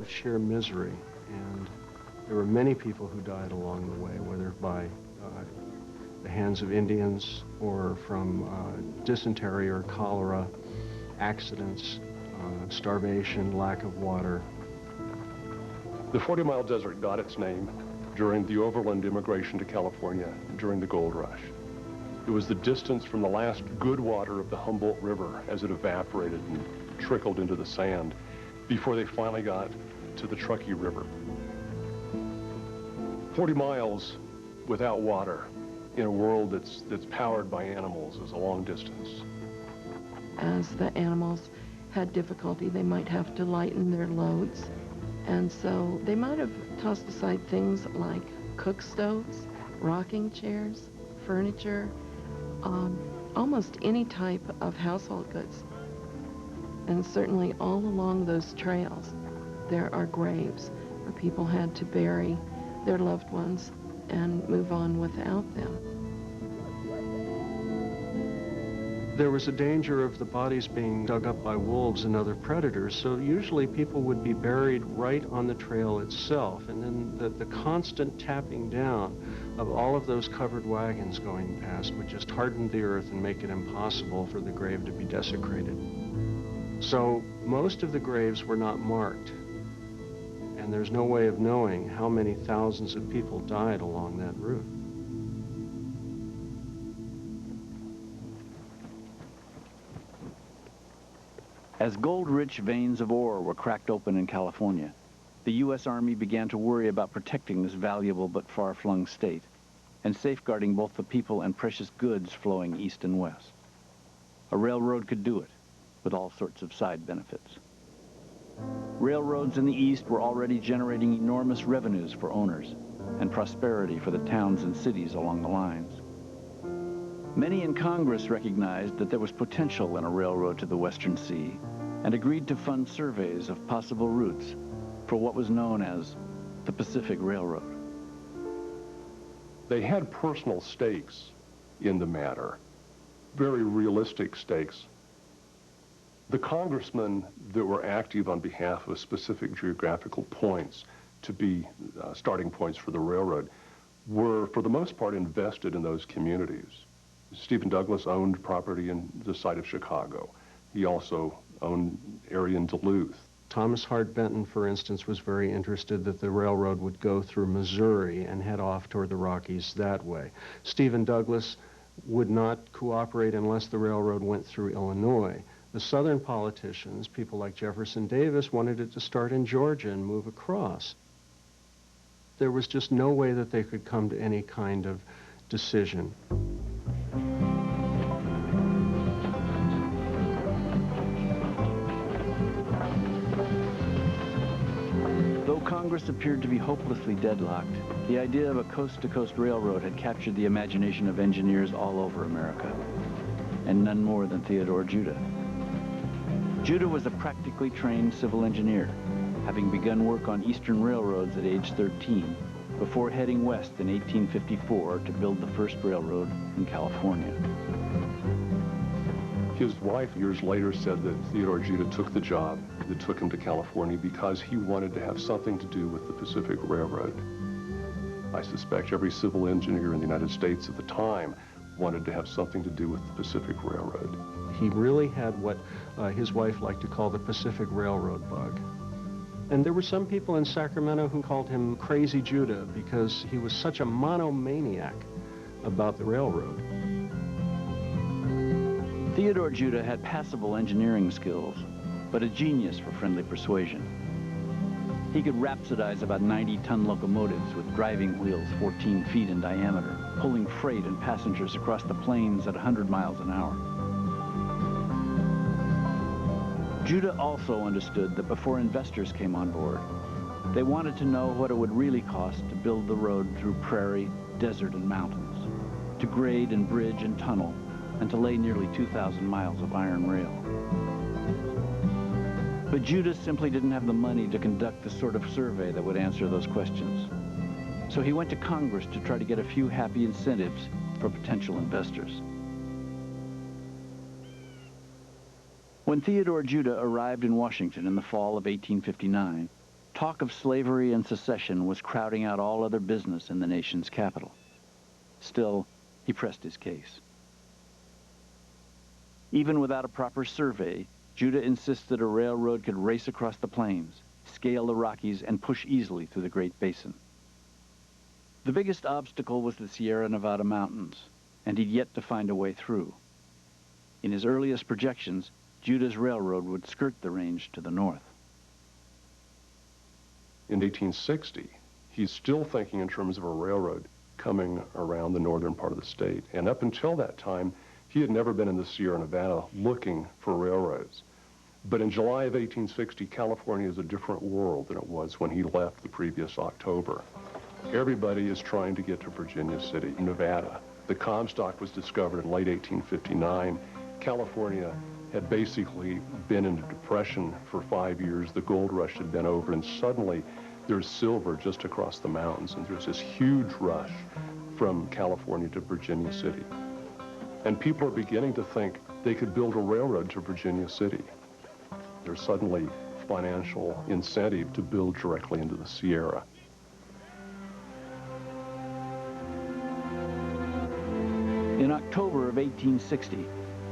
of sheer misery. And there were many people who died along the way, whether by the hands of Indians or from dysentery or cholera, accidents, starvation, lack of water. The 40 Mile Desert got its name during the overland immigration to California during the gold rush. It was the distance from the last good water of the Humboldt River as it evaporated and trickled into the sand before they finally got to the Truckee River. 40 miles without water in a world that's powered by animals is a long distance. As the animals had difficulty, they might have to lighten their loads. And so they might have tossed aside things like cook stoves, rocking chairs, furniture, almost any type of household goods. And certainly all along those trails, there are graves where people had to bury their loved ones and move on without them. There was a danger of the bodies being dug up by wolves and other predators, so usually people would be buried right on the trail itself, and then the constant tapping down of all of those covered wagons going past would just harden the earth and make it impossible for the grave to be desecrated. So most of the graves were not marked, and there's no way of knowing how many thousands of people died along that route. As gold-rich veins of ore were cracked open in California, the U.S. Army began to worry about protecting this valuable but far-flung state and safeguarding both the people and precious goods flowing east and west. A railroad could do it, with all sorts of side benefits. Railroads in the east were already generating enormous revenues for owners and prosperity for the towns and cities along the lines. Many in Congress recognized that there was potential in a railroad to the Western Sea and agreed to fund surveys of possible routes for what was known as the Pacific Railroad. They had personal stakes in the matter, very realistic stakes. The congressmen that were active on behalf of specific geographical points to be starting points for the railroad were, for the most part, invested in those communities. Stephen Douglas owned property in the site of Chicago. He also owned area in Duluth. Thomas Hart Benton, for instance, was very interested that the railroad would go through Missouri and head off toward the Rockies that way. Stephen Douglas would not cooperate unless the railroad went through Illinois. The Southern politicians, people like Jefferson Davis, wanted it to start in Georgia and move across. There was just no way that they could come to any kind of decision. Though Congress appeared to be hopelessly deadlocked, the idea of a coast-to-coast railroad had captured the imagination of engineers all over America, and none more than Theodore Judah. Judah was a practically trained civil engineer, having begun work on Eastern railroads at age 13, before heading west in 1854 to build the first railroad in California. His wife years later said that Theodore Judah took the job that took him to California because he wanted to have something to do with the Pacific Railroad. I suspect every civil engineer in the United States at the time wanted to have something to do with the Pacific Railroad. He really had what his wife liked to call the Pacific Railroad bug. And there were some people in Sacramento who called him Crazy Judah because he was such a monomaniac about the railroad. Theodore Judah had passable engineering skills, but a genius for friendly persuasion. He could rhapsodize about 90-ton locomotives with driving wheels 14 feet in diameter, pulling freight and passengers across the plains at 100 miles an hour. Judah also understood that before investors came on board, they wanted to know what it would really cost to build the road through prairie, desert, and mountains, to grade and bridge and tunnel, and to lay nearly 2,000 miles of iron rail. But Judah simply didn't have the money to conduct the sort of survey that would answer those questions. So he went to Congress to try to get a few happy incentives for potential investors. When Theodore Judah arrived in Washington in the fall of 1859, Talk of slavery and secession was crowding out all other business in the nation's capital. Still, he pressed his case. Even without a proper survey, Judah insisted a railroad could race across the plains, scale the Rockies, and push easily through the Great Basin. The biggest obstacle was the Sierra Nevada mountains, and he'd yet to find a way through. In his earliest projections, Judah's railroad would skirt the range to the north. In 1860, he's still thinking in terms of a railroad coming around the northern part of the state. And up until that time, he had never been in the Sierra Nevada looking for railroads. But in July of 1860, California is a different world than it was when he left the previous October. Everybody is trying to get to Virginia City, Nevada. The Comstock was discovered in late 1859. California had basically been in a depression for 5 years. The gold rush had been over, and suddenly there's silver just across the mountains, and there's this huge rush from California to Virginia City. And people are beginning to think they could build a railroad to Virginia City. There's suddenly financial incentive to build directly into the Sierra. In October of 1860,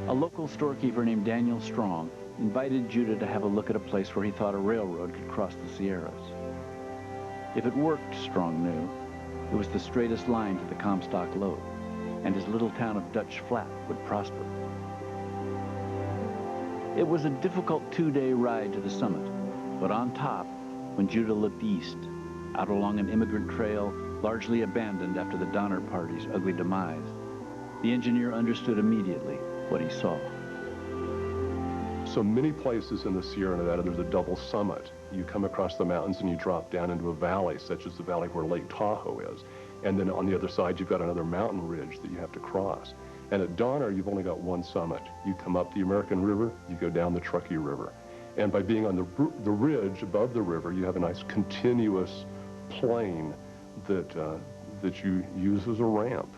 a local storekeeper named Daniel Strong invited Judah to have a look at a place where he thought a railroad could cross the Sierras. If it worked, Strong knew, it was the straightest line to the Comstock lode, and his little town of Dutch Flat would prosper. It was a difficult 2-day ride to the summit, but on top, when Judah looked east, out along an immigrant trail largely abandoned after the Donner Party's ugly demise, the engineer understood immediately what he saw. So many places in the Sierra Nevada, there's a double summit. You come across the mountains and you drop down into a valley, such as the valley where Lake Tahoe is. And then on the other side, you've got another mountain ridge that you have to cross. And at Donner, you've only got one summit. You come up the American River, you go down the Truckee River. And by being on the ridge above the river, you have a nice continuous plain that you use as a ramp.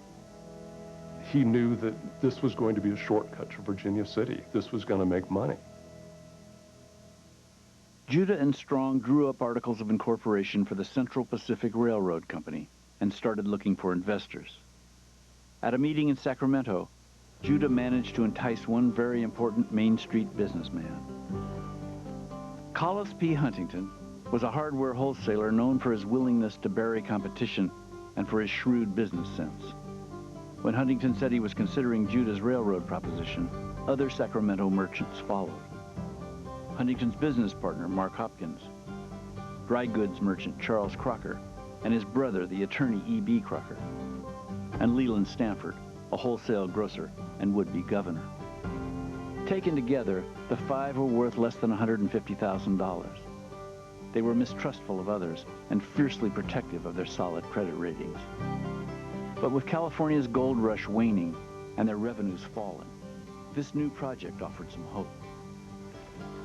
He knew that this was going to be a shortcut to Virginia City. This was going to make money. Judah and Strong drew up articles of incorporation for the Central Pacific Railroad Company and started looking for investors. At a meeting in Sacramento, Judah managed to entice one very important Main Street businessman. Collis P. Huntington was a hardware wholesaler known for his willingness to bury competition and for his shrewd business sense. When Huntington said he was considering Judah's railroad proposition, other Sacramento merchants followed. Huntington's business partner, Mark Hopkins, dry goods merchant Charles Crocker, and his brother, the attorney E.B. Crocker, and Leland Stanford, a wholesale grocer and would-be governor. Taken together, the five were worth less than $150,000. They were mistrustful of others and fiercely protective of their solid credit ratings. But with California's gold rush waning and their revenues falling, this new project offered some hope.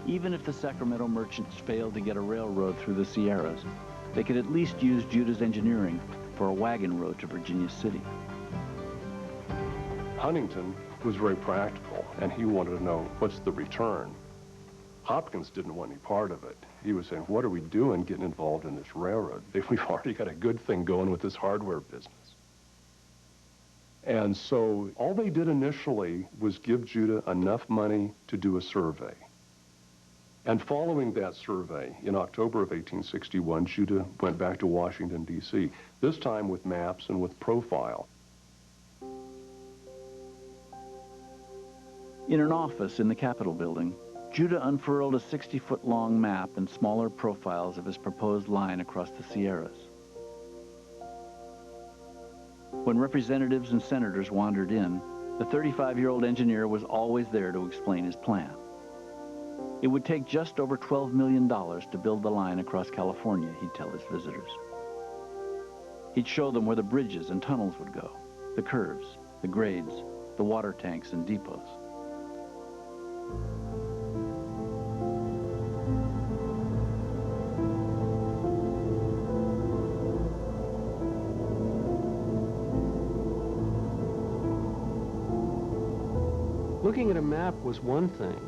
Even if the Sacramento merchants failed to get a railroad through the Sierras, they could at least use Judah's engineering for a wagon road to Virginia City. Huntington was very practical, and he wanted to know, what's the return? Hopkins didn't want any part of it. He was saying, what are we doing getting involved in this railroad? We've already got a good thing going with this hardware business. And so all they did initially was give Judah enough money to do a survey. And following that survey, in October of 1861, Judah went back to Washington, D.C., this time with maps and with profile. In an office in the Capitol building, Judah unfurled a 60-foot-long map and smaller profiles of his proposed line across the Sierras. When representatives and senators wandered in, the 35-year-old engineer was always there to explain his plan. It would take just over $12 million to build the line across California, he'd tell his visitors. He'd show them where the bridges and tunnels would go, the curves, the grades, the water tanks and depots. Looking at a map was one thing,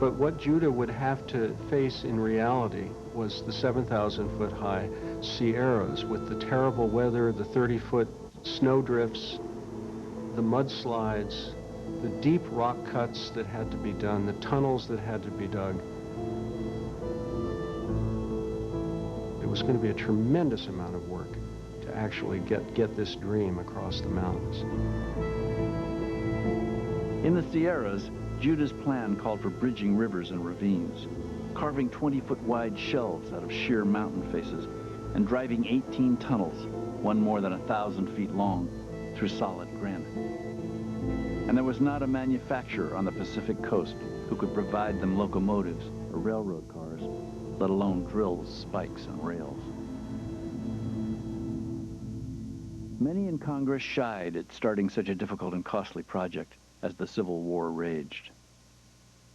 But what Judah would have to face in reality was the 7,000-foot high Sierras with the terrible weather, the 30-foot snow drifts, the mudslides, the deep rock cuts that had to be done, the tunnels that had to be dug. It was going to be a tremendous amount of work to actually get this dream across the mountains. In the Sierras, Judah's plan called for bridging rivers and ravines, carving 20-foot wide shelves out of sheer mountain faces, and driving 18 tunnels, one more than 1,000 feet long, through solid granite. And there was not a manufacturer on the Pacific coast who could provide them locomotives or railroad cars, let alone drills, spikes, and rails. Many in Congress shied at starting such a difficult and costly project as the Civil War raged.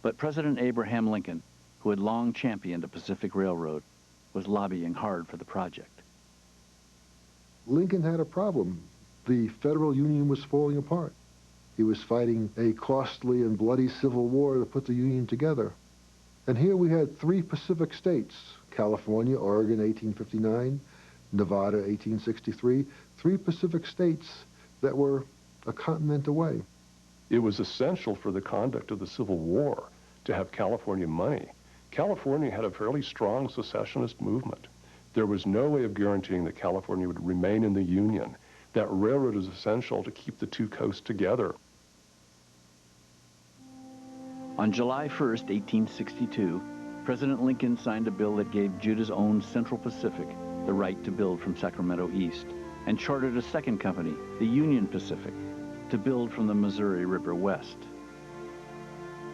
But President Abraham Lincoln, who had long championed a Pacific Railroad, was lobbying hard for the project. Lincoln had a problem. The Federal Union was falling apart. He was fighting a costly and bloody civil war to put the Union together. And here we had 3 Pacific states, California, Oregon, 1859, Nevada, 1863, 3 Pacific states that were a continent away. It was essential for the conduct of the Civil War to have California money. California had a fairly strong secessionist movement. There was no way of guaranteeing that California would remain in the Union. That railroad is essential to keep the 2 coasts together. On July 1st, 1862, President Lincoln signed a bill that gave Judah's own Central Pacific the right to build from Sacramento east, and chartered a second company, the Union Pacific, to build from the Missouri River west.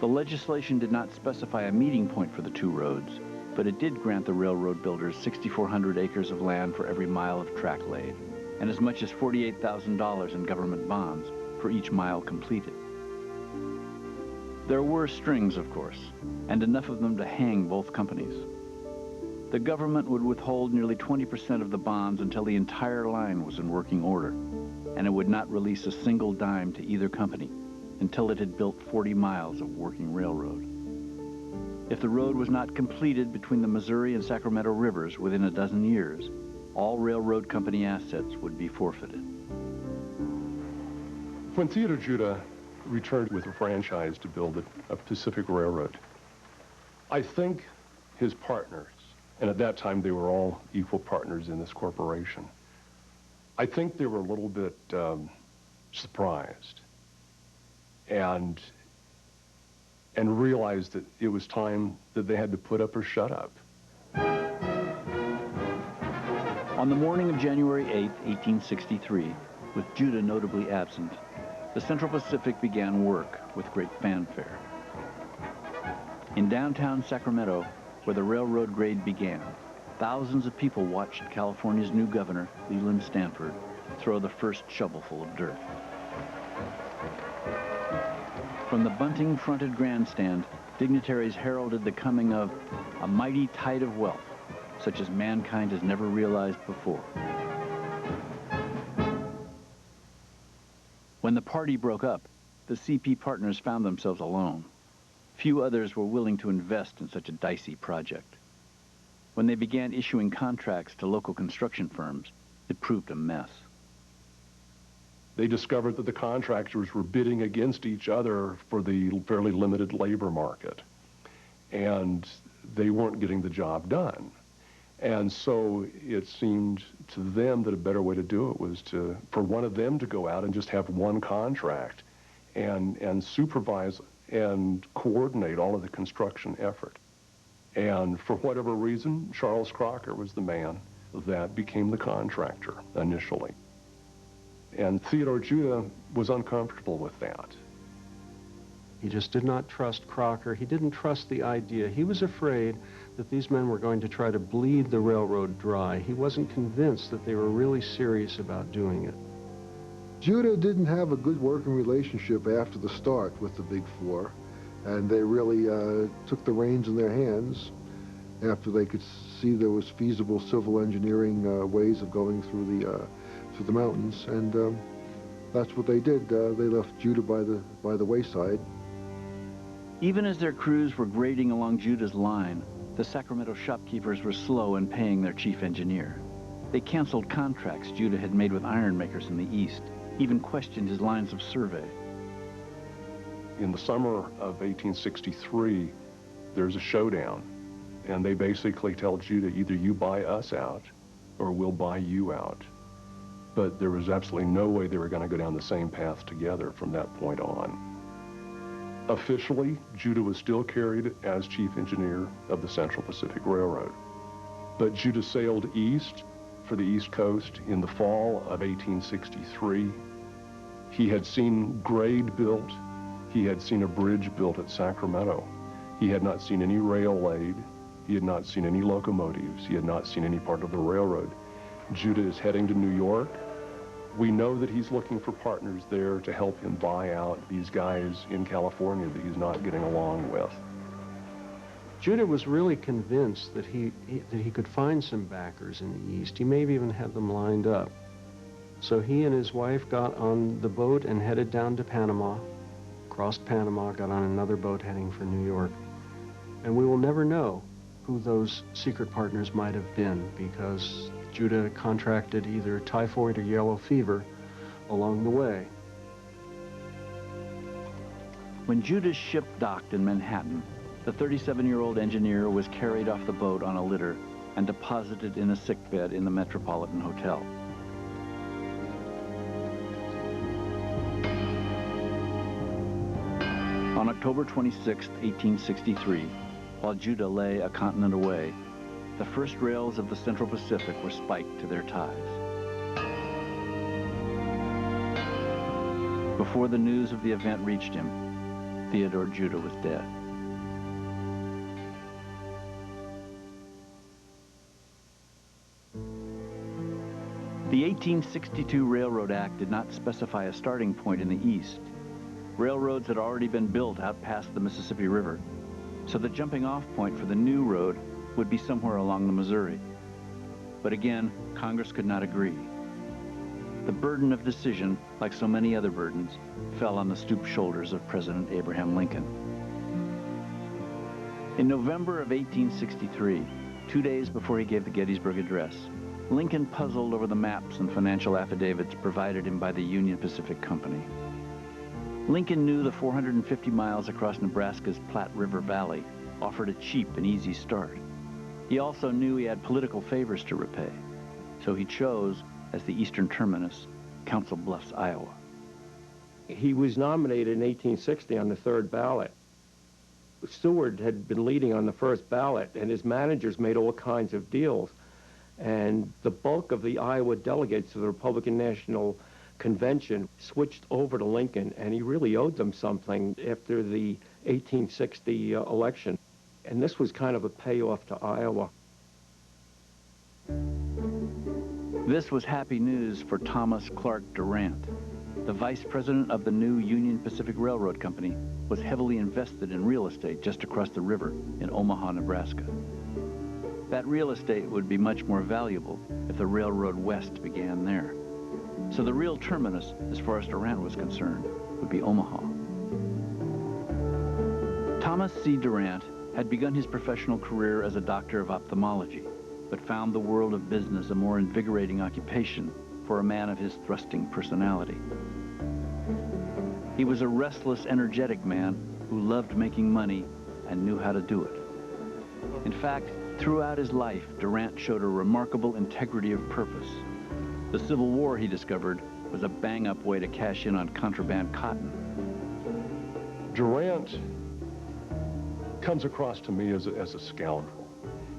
The legislation did not specify a meeting point for the 2 roads, but it did grant the railroad builders 6,400 acres of land for every mile of track laid, and as much as $48,000 in government bonds for each mile completed. There were strings, of course, and enough of them to hang both companies. The government would withhold nearly 20% of the bonds until the entire line was in working order, and it would not release a single dime to either company until it had built 40 miles of working railroad. If the road was not completed between the Missouri and Sacramento rivers within a dozen years, all railroad company assets would be forfeited. When Theodore Judah returned with a franchise to build a Pacific Railroad, I think his partners, and at that time they were all equal partners in this corporation, I think they were a little bit surprised and realized that it was time that they had to put up or shut up. On the morning of January 8, 1863, with Judah notably absent, the Central Pacific began work with great fanfare. In downtown Sacramento, where the railroad grade began, thousands of people watched California's new governor, Leland Stanford, throw the first shovelful of dirt. From the bunting-fronted grandstand, dignitaries heralded the coming of a mighty tide of wealth, such as mankind has never realized before. When the party broke up, the CP partners found themselves alone. Few others were willing to invest in such a dicey project. When they began issuing contracts to local construction firms, it proved a mess. They discovered that the contractors were bidding against each other for the fairly limited labor market, and they weren't getting the job done. And so it seemed to them that a better way to do it was for one of them to go out and just have one contract and supervise and coordinate all of the construction effort. And for whatever reason, Charles Crocker was the man that became the contractor initially. And Theodore Judah was uncomfortable with that. He just did not trust Crocker. He didn't trust the idea. He was afraid that these men were going to try to bleed the railroad dry. He wasn't convinced that they were really serious about doing it. Judah didn't have a good working relationship after the start with the Big Four, and they really took the reins in their hands after they could see there was feasible civil engineering ways of going through the mountains, and that's what they did. They left Judah by the wayside. Even as their crews were grading along Judah's line, the Sacramento shopkeepers were slow in paying their chief engineer. They canceled contracts Judah had made with iron makers in the East, even questioned his lines of survey. In the summer of 1863, there's a showdown, and they basically tell Judah, either you buy us out or we'll buy you out. But there was absolutely no way they were going to go down the same path together from that point on. Officially, Judah was still carried as chief engineer of the Central Pacific Railroad. But Judah sailed east for the East Coast in the fall of 1863. He had seen grade built. He had seen a bridge built at Sacramento. He had not seen any rail laid. He had not seen any locomotives. He had not seen any part of the railroad. Judah is heading to New York. We know that he's looking for partners there to help him buy out these guys in California that he's not getting along with. Judah was really convinced that he could find some backers in the East. He maybe even had them lined up. So he and his wife got on the boat and headed down to Panama, crossed Panama, got on another boat heading for New York. And we will never know who those secret partners might have been, because Judah contracted either typhoid or yellow fever along the way. When Judah's ship docked in Manhattan, the 37-year-old engineer was carried off the boat on a litter and deposited in a sickbed in the Metropolitan Hotel. On October 26, 1863, while Judah lay a continent away, the first rails of the Central Pacific were spiked to their ties. Before the news of the event reached him, Theodore Judah was dead. The 1862 Railroad Act did not specify a starting point in the East. Railroads had already been built out past the Mississippi River, so the jumping-off point for the new road would be somewhere along the Missouri. But again, Congress could not agree. The burden of decision, like so many other burdens, fell on the stooped shoulders of President Abraham Lincoln. In November of 1863, 2 days before he gave the Gettysburg Address, Lincoln puzzled over the maps and financial affidavits provided him by the Union Pacific Company. Lincoln knew the 450 miles across Nebraska's Platte River Valley offered a cheap and easy start. He also knew he had political favors to repay, so he chose, as the eastern terminus, Council Bluffs, Iowa. He was nominated in 1860 on the third ballot. Seward had been leading on the first ballot, and his managers made all kinds of deals. And the bulk of the Iowa delegates to the Republican National Convention switched over to Lincoln, and he really owed them something after the 1860 election. And this was kind of a payoff to Iowa. This was happy news for Thomas Clark Durant. The vice president of the new Union Pacific Railroad Company was heavily invested in real estate just across the river in Omaha, Nebraska. That real estate would be much more valuable if the Railroad West began there. So the real terminus, as far as Durant was concerned, would be Omaha. Thomas C. Durant had begun his professional career as a doctor of ophthalmology, but found the world of business a more invigorating occupation for a man of his thrusting personality. He was a restless, energetic man who loved making money and knew how to do it. In fact, throughout his life, Durant showed a remarkable integrity of purpose. The Civil War, he discovered, was a bang-up way to cash in on contraband cotton. Durant comes across to me as a scoundrel.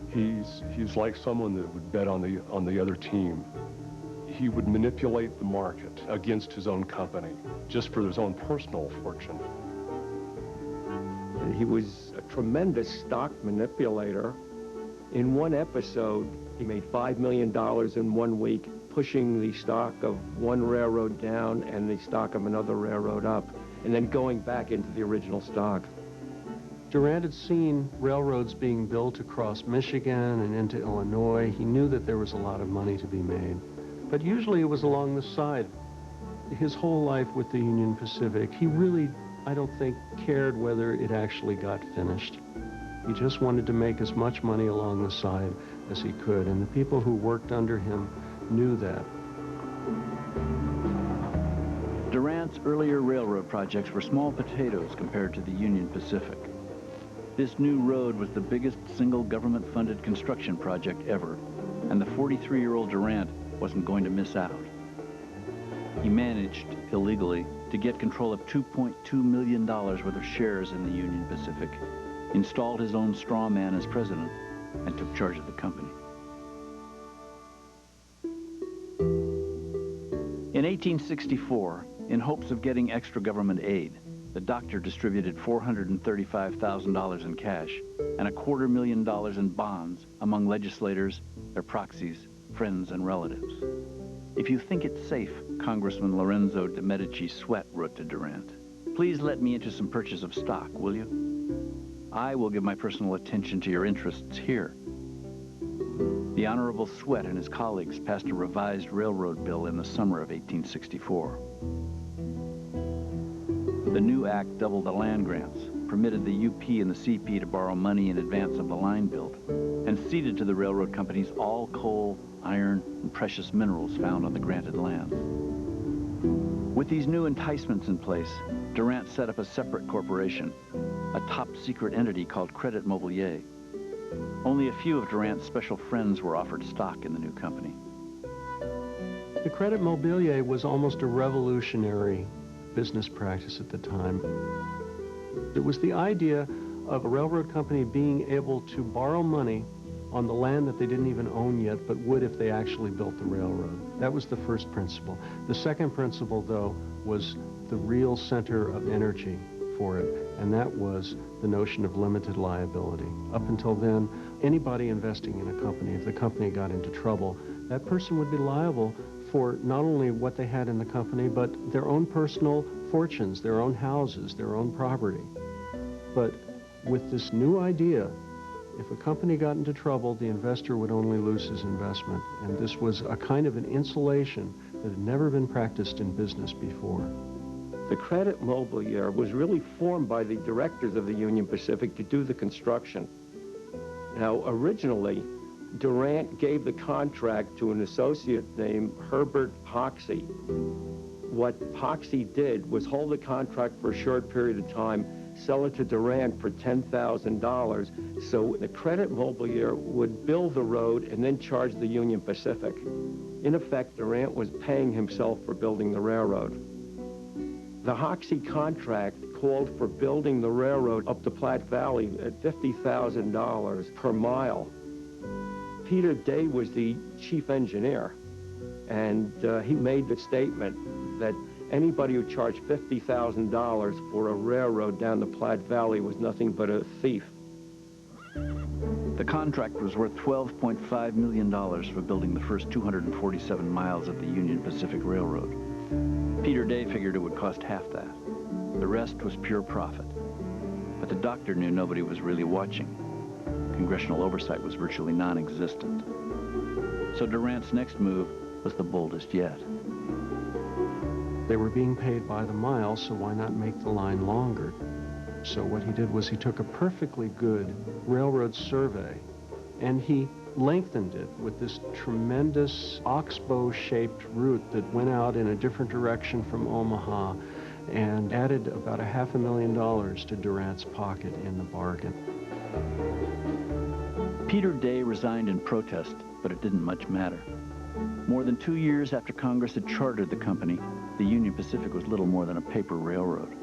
He's like someone that would bet on the other team. He would manipulate the market against his own company, just for his own personal fortune. He was a tremendous stock manipulator. In one episode, he made $5 million in 1 week, pushing the stock of one railroad down and the stock of another railroad up, and then going back into the original stock. Durant had seen railroads being built across Michigan and into Illinois. He knew that there was a lot of money to be made, but usually it was along the side. His whole life with the Union Pacific, he really I don't think, cared whether it actually got finished. He just wanted to make as much money along the side as he could, and the people who worked under him knew that. Durant's earlier railroad projects were small potatoes compared to the Union Pacific. This new road was the biggest single government-funded construction project ever, and the 43-year-old Durant wasn't going to miss out. He managed, illegally, to get control of $2.2 million worth of shares in the Union Pacific, installed his own straw man as president, and took charge of the company. In 1864, in hopes of getting extra government aid, the doctor distributed $435,000 in cash and $250,000 in bonds among legislators, their proxies, friends, and relatives. If you think it's safe, Congressman Lorenzo de Medici Sweat wrote to Durant, please let me into some purchase of stock, will you? I will give my personal attention to your interests here. The Honorable Sweat and his colleagues passed a revised railroad bill in the summer of 1864. The new act doubled the land grants, permitted the UP and the CP to borrow money in advance of the line build, and ceded to the railroad companies all coal, iron, and precious minerals found on the granted lands. With these new enticements in place, Durant set up a separate corporation, a top-secret entity called Credit Mobilier. Only a few of Durant's special friends were offered stock in the new company. The Credit Mobilier was almost a revolutionary business practice at the time. It was the idea of a railroad company being able to borrow money on the land that they didn't even own yet, but would if they actually built the railroad. That was the first principle. The second principle, though, was the real center of energy for it, and that was the notion of limited liability. Up until then, anybody investing in a company, if the company got into trouble, that person would be liable for not only what they had in the company, but their own personal fortunes, their own houses, their own property. But with this new idea, if a company got into trouble, the investor would only lose his investment. And this was a kind of an insulation that had never been practiced in business before. The Credit Mobilier was really formed by the directors of the Union Pacific to do the construction. Now, originally, Durant gave the contract to an associate named Herbert Hoxie. What Hoxie did was hold the contract for a short period of time, sell it to Durant for $10,000, so the Credit Mobilier would build the road and then charge the Union Pacific. In effect, Durant was paying himself for building the railroad. The Hoxie contract called for building the railroad up the Platte Valley at $50,000 per mile. Peter Day was the chief engineer, and he made the statement that anybody who charged $50,000 for a railroad down the Platte Valley was nothing but a thief. The contract was worth $12.5 million for building the first 247 miles of the Union Pacific Railroad. Peter Day figured it would cost half that. The rest was pure profit. But the doctor knew nobody was really watching. Congressional oversight was virtually non-existent. So Durant's next move was the boldest yet. They were being paid by the mile, so why not make the line longer? So what he did was he took a perfectly good railroad survey and he lengthened it with this tremendous oxbow-shaped route that went out in a different direction from Omaha and added about $500,000 to Durant's pocket in the bargain. Peter Day resigned in protest, but it didn't much matter. More than 2 years after Congress had chartered the company, the Union Pacific was little more than a paper railroad.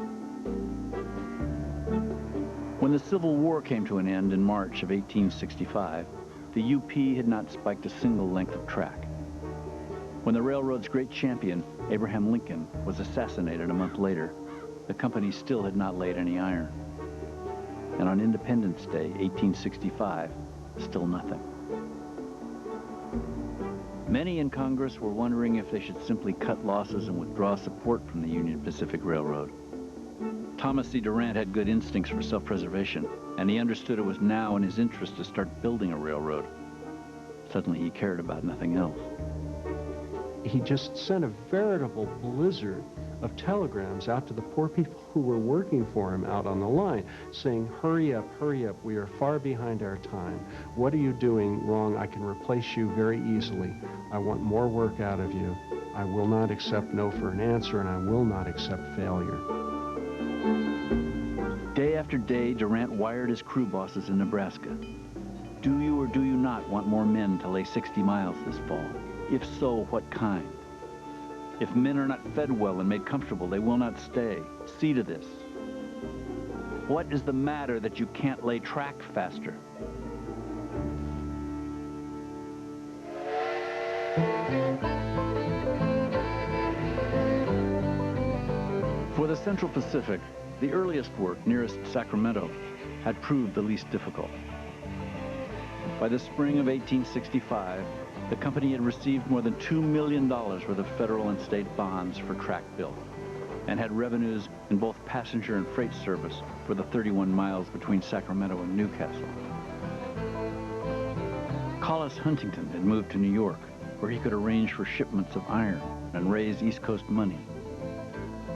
When the Civil War came to an end in March of 1865, the UP had not spiked a single length of track. When the railroad's great champion, Abraham Lincoln, was assassinated a month later, the company still had not laid any iron. And on Independence Day, 1865, still nothing. Many in Congress were wondering if they should simply cut losses and withdraw support from the Union Pacific Railroad. Thomas C. Durant had good instincts for self-preservation, and he understood it was now in his interest to start building a railroad. Suddenly he cared about nothing else. He just sent a veritable blizzard of telegrams out to the poor people who were working for him out on the line, saying, hurry up, we are far behind our time. What are you doing wrong? I can replace you very easily. I want more work out of you. I will not accept no for an answer, and I will not accept failure. Day after day, Durant wired his crew bosses in Nebraska. Do you or do you not want more men to lay 60 miles this fall? If so, what kind? If men are not fed well and made comfortable, they will not stay. See to this. What is the matter that you can't lay track faster? For the Central Pacific, the earliest work nearest Sacramento had proved the least difficult. By the spring of 1865, the company had received more than $2 million worth of federal and state bonds for track built, and had revenues in both passenger and freight service for the 31 miles between Sacramento and Newcastle. Collis Huntington had moved to New York, where he could arrange for shipments of iron and raise East Coast money.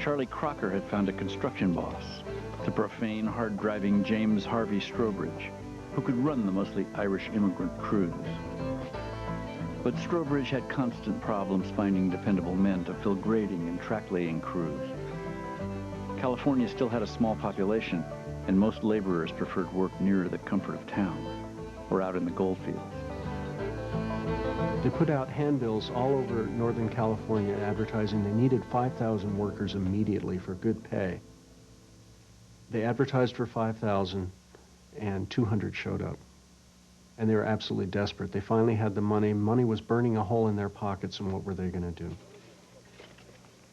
Charlie Crocker had found a construction boss, the profane, hard-driving James Harvey Strobridge, who could run the mostly Irish immigrant crews. But Strobridge had constant problems finding dependable men to fill grading and track-laying crews. California still had a small population, and most laborers preferred work nearer the comfort of town or out in the gold fields. They put out handbills all over Northern California advertising they needed 5,000 workers immediately for good pay. They advertised for 5,000, and 200 showed up. And they were absolutely desperate. They finally had the money. Money was burning a hole in their pockets, and what were they going to do?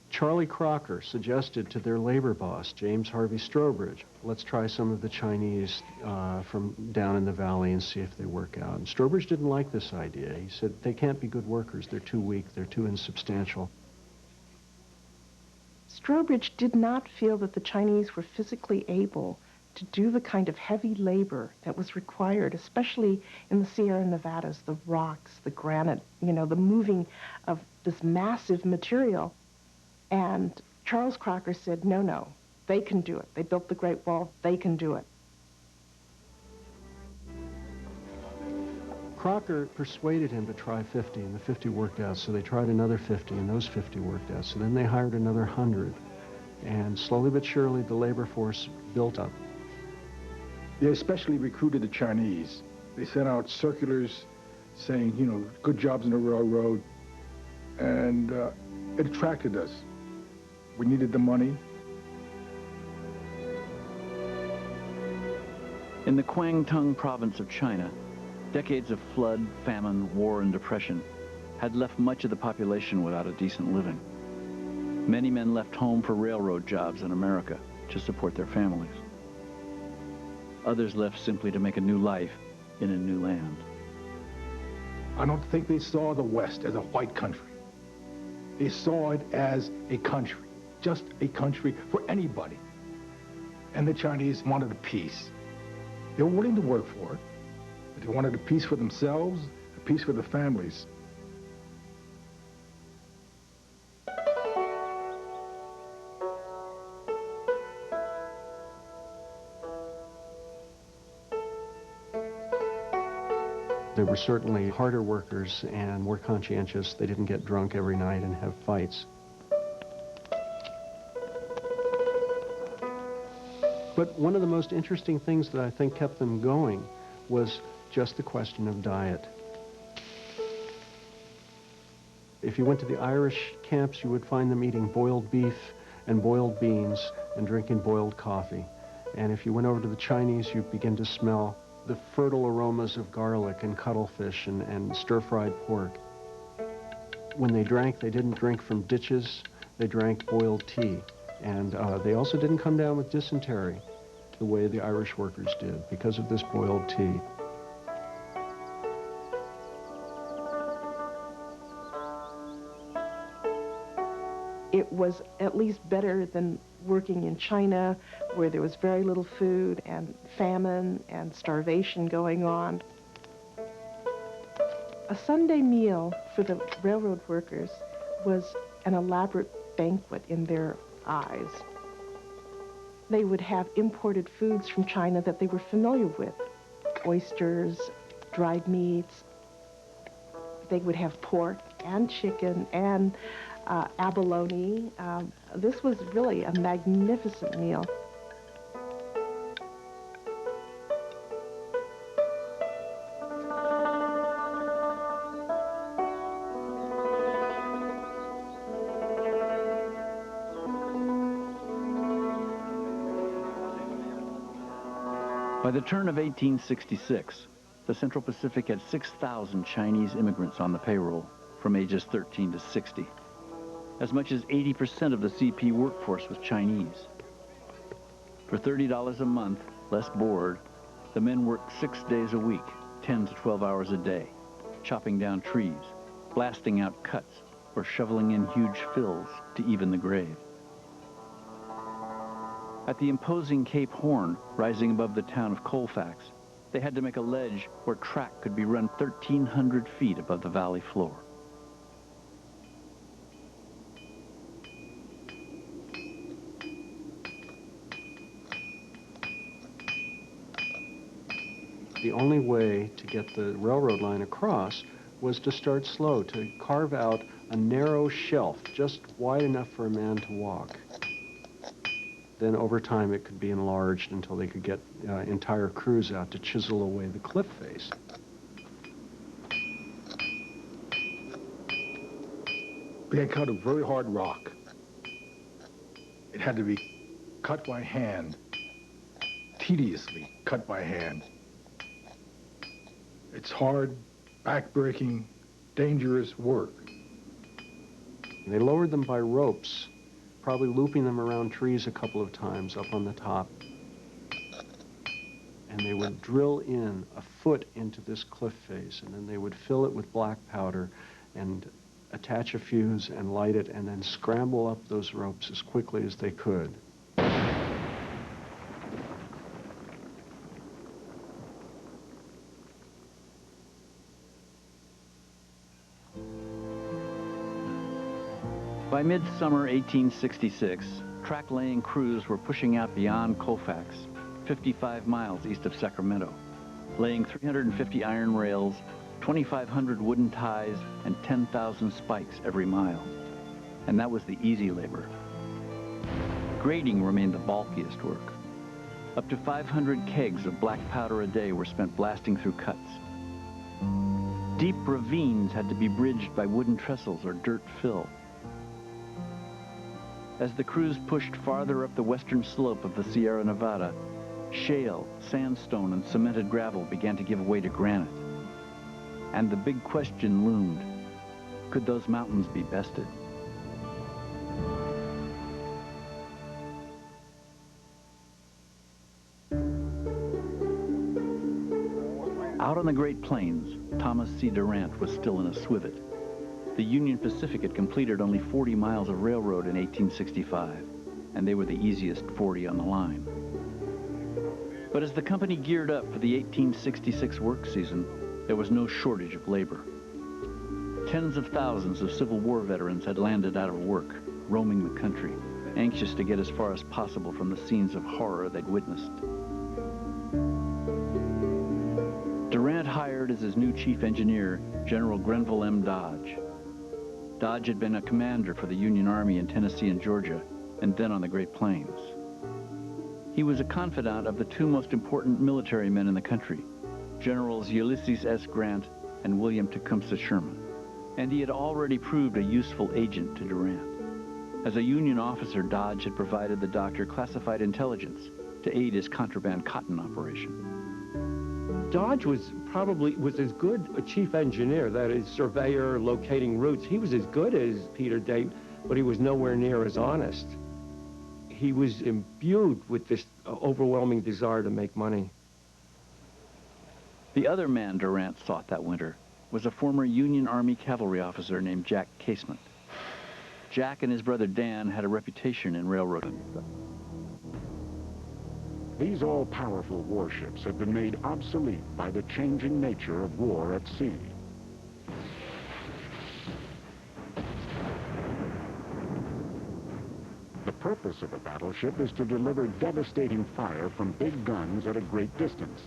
Charlie Crocker suggested to their labor boss, James Harvey Strobridge, let's try some of the Chinese from down in the valley and see if they work out. And Strobridge didn't like this idea. He said, they can't be good workers. They're too weak. They're too insubstantial. Strobridge did not feel that the Chinese were physically able to do the kind of heavy labor that was required, especially in the Sierra Nevadas, the rocks, the granite, you know, the moving of this massive material. And Charles Crocker said, no, they can do it. They built the Great Wall, they can do it. Crocker persuaded him to try 50, and the 50 worked out, so they tried another 50, and those 50 worked out. So then they hired another 100, and slowly but surely the labor force built up. They especially recruited the Chinese. They sent out circulars saying, you know, good jobs in the railroad, and it attracted us. We needed the money. In the Kwangtung province of China, decades of flood, famine, war, and depression had left much of the population without a decent living. Many men left home for railroad jobs in America to support their families. Others left simply to make a new life in a new land. I don't think they saw the West as a white country. They saw it as a country, just a country for anybody. And the Chinese wanted a peace. They were willing to work for it, but they wanted a peace for themselves, a peace for their families. They were certainly harder workers and more conscientious. They didn't get drunk every night and have fights. But one of the most interesting things that I think kept them going was just the question of diet. If you went to the Irish camps, you would find them eating boiled beef and boiled beans and drinking boiled coffee. And if you went over to the Chinese, you'd begin to smell the fertile aromas of garlic and cuttlefish and stir-fried pork. When they drank, they didn't drink from ditches. They drank boiled tea. And they also didn't come down with dysentery the way the Irish workers did because of this boiled tea. It was at least better than working in China, where there was very little food and famine and starvation going on. A Sunday meal for the railroad workers was an elaborate banquet in their eyes. They would have imported foods from China that they were familiar with. Oysters, dried meats. They would have pork and chicken and abalone. This was really a magnificent meal. By the turn of 1866, the Central Pacific had 6,000 Chinese immigrants on the payroll from ages 13 to 60. As much as 80% of the CP workforce was Chinese. For $30 a month, less board, the men worked 6 days a week, 10 to 12 hours a day, chopping down trees, blasting out cuts, or shoveling in huge fills to even the grave. At the imposing Cape Horn, rising above the town of Colfax, they had to make a ledge where track could be run 1,300 feet above the valley floor. The only way to get the railroad line across was to start slow, to carve out a narrow shelf just wide enough for a man to walk. Then over time it could be enlarged until they could get entire crews out to chisel away the cliff face. They had cut a very hard rock. It had to be cut by hand, tediously cut by hand. It's hard, backbreaking, dangerous work. They lowered them by ropes, probably looping them around trees a couple of times up on the top. And they would drill in a foot into this cliff face, and then they would fill it with black powder and attach a fuse and light it, and then scramble up those ropes as quickly as they could. By midsummer 1866, track-laying crews were pushing out beyond Colfax, 55 miles east of Sacramento, laying 350 iron rails, 2,500 wooden ties, and 10,000 spikes every mile. And that was the easy labor. Grading remained the bulkiest work. Up to 500 kegs of black powder a day were spent blasting through cuts. Deep ravines had to be bridged by wooden trestles or dirt fill. As the crews pushed farther up the western slope of the Sierra Nevada, shale, sandstone, and cemented gravel began to give way to granite. And the big question loomed: could those mountains be bested? Out on the Great Plains, Thomas C. Durant was still in a swivet. The Union Pacific had completed only 40 miles of railroad in 1865, and they were the easiest 40 on the line. But as the company geared up for the 1866 work season, there was no shortage of labor. Tens of thousands of Civil War veterans had landed out of work, roaming the country, anxious to get as far as possible from the scenes of horror they'd witnessed. Durant hired as his new chief engineer General Grenville M. Dodge. Dodge had been a commander for the Union Army in Tennessee and Georgia, and then on the Great Plains. He was a confidant of the two most important military men in the country, Generals Ulysses S. Grant and William Tecumseh Sherman, and he had already proved a useful agent to Durant. As a Union officer, Dodge had provided the doctor classified intelligence to aid his contraband cotton operation. Dodge was as good a chief engineer, that is, surveyor, locating routes. He was as good as Peter Dayton, but he was nowhere near as honest. He was imbued with this overwhelming desire to make money. The other man Durant sought that winter was a former Union Army cavalry officer named Jack Casement. Jack and his brother Dan had a reputation in railroading. These all-powerful warships have been made obsolete by the changing nature of war at sea. The purpose of a battleship is to deliver devastating fire from big guns at a great distance.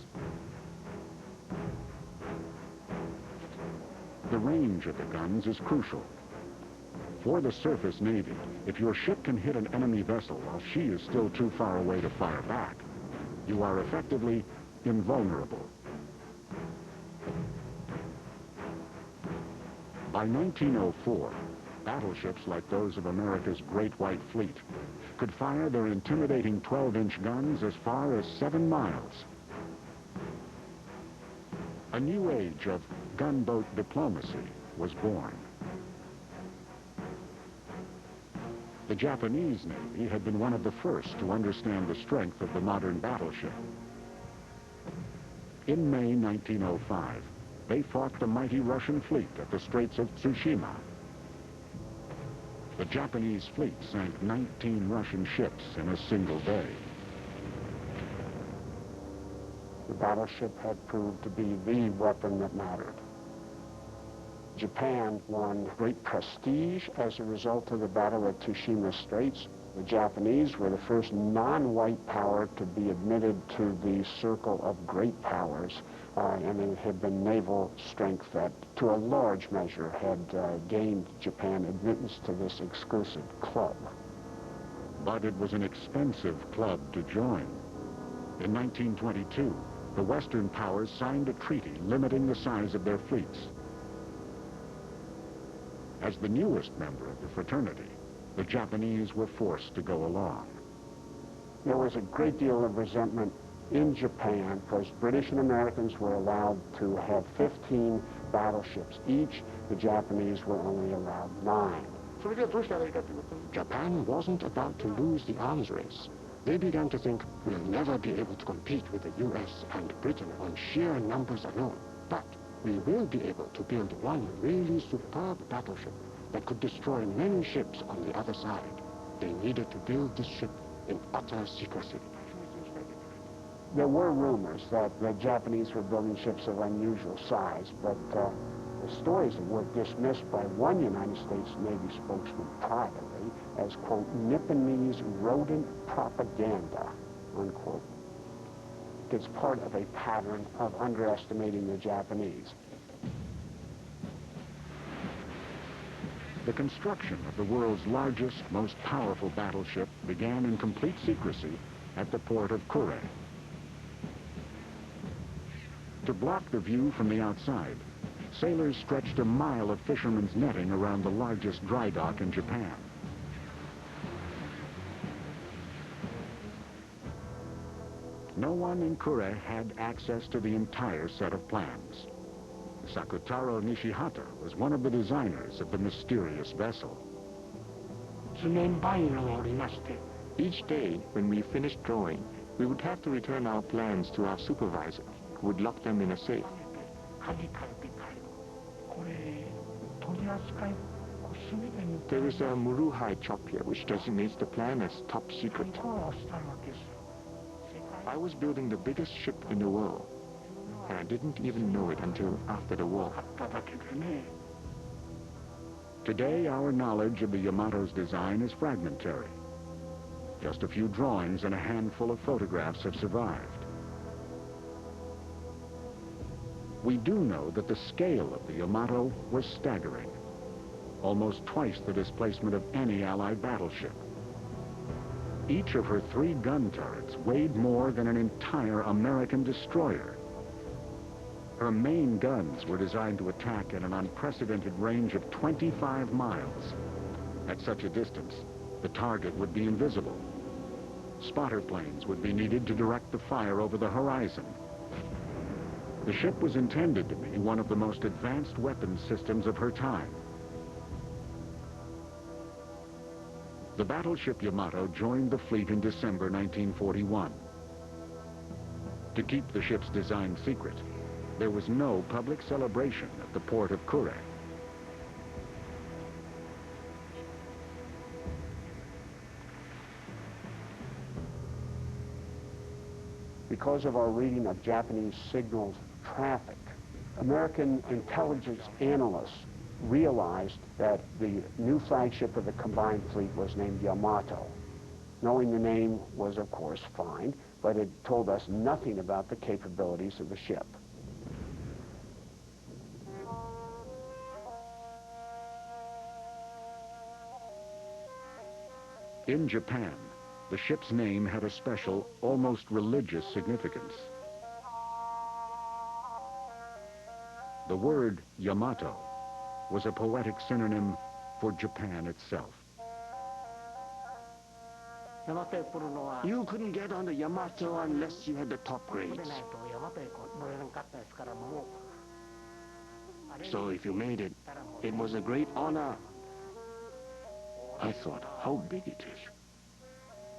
The range of the guns is crucial. For the surface navy, if your ship can hit an enemy vessel while she is still too far away to fire back, you are effectively invulnerable. By 1904, battleships like those of America's Great White Fleet could fire their intimidating 12-inch guns as far as 7 miles. A new age of gunboat diplomacy was born. The Japanese Navy had been one of the first to understand the strength of the modern battleship. In May 1905, they fought the mighty Russian fleet at the Straits of Tsushima. The Japanese fleet sank 19 Russian ships in a single day. The battleship had proved to be the weapon that mattered. Japan won great prestige as a result of the Battle of Tsushima Straits. The Japanese were the first non-white power to be admitted to the circle of great powers, and it had been naval strength that, to a large measure, had gained Japan admittance to this exclusive club. But it was an expensive club to join. In 1922, the Western powers signed a treaty limiting the size of their fleets. As the newest member of the fraternity, the Japanese were forced to go along. There was a great deal of resentment in Japan because British and Americans were allowed to have 15 battleships each. The Japanese were only allowed 9. Japan wasn't about to lose the arms race. They began to think, we'll never be able to compete with the US and Britain on sheer numbers alone. But we will be able to build one really superb battleship that could destroy many ships on the other side. They needed to build this ship in utter secrecy. There were rumors that the Japanese were building ships of unusual size, but the stories were dismissed by one United States Navy spokesman privately as, quote, Nipponese rodent propaganda, unquote. It's part of a pattern of underestimating the Japanese. The construction of the world's largest, most powerful battleship began in complete secrecy at the port of Kure. To block the view from the outside, sailors stretched a mile of fishermen's netting around the largest dry dock in Japan. No one in Kure had access to the entire set of plans. Sakutaro Nishihata was one of the designers of the mysterious vessel. Each day, when we finished drawing, we would have to return our plans to our supervisor, who would lock them in a safe. There is a Muruhai chop here, which designates the plan as top secret. I was building the biggest ship in the world, and I didn't even know it until after the war. Today, our knowledge of the Yamato's design is fragmentary. Just a few drawings and a handful of photographs have survived. We do know that the scale of the Yamato was staggering, almost twice the displacement of any Allied battleship. Each of her 3 gun turrets weighed more than an entire American destroyer. Her main guns were designed to attack at an unprecedented range of 25 miles. At such a distance, the target would be invisible. Spotter planes would be needed to direct the fire over the horizon. The ship was intended to be one of the most advanced weapons systems of her time. The battleship Yamato joined the fleet in December 1941. To keep the ship's design secret, there was no public celebration at the port of Kure. Because of our reading of Japanese signals traffic, American intelligence analysts realized that the new flagship of the combined fleet was named Yamato. Knowing the name was, of course, fine, but it told us nothing about the capabilities of the ship. In Japan, the ship's name had a special, almost religious significance. The word Yamato was a poetic synonym for Japan itself. You couldn't get on the Yamato unless you had the top grades. So if you made it, it was a great honor. I thought, how big it is.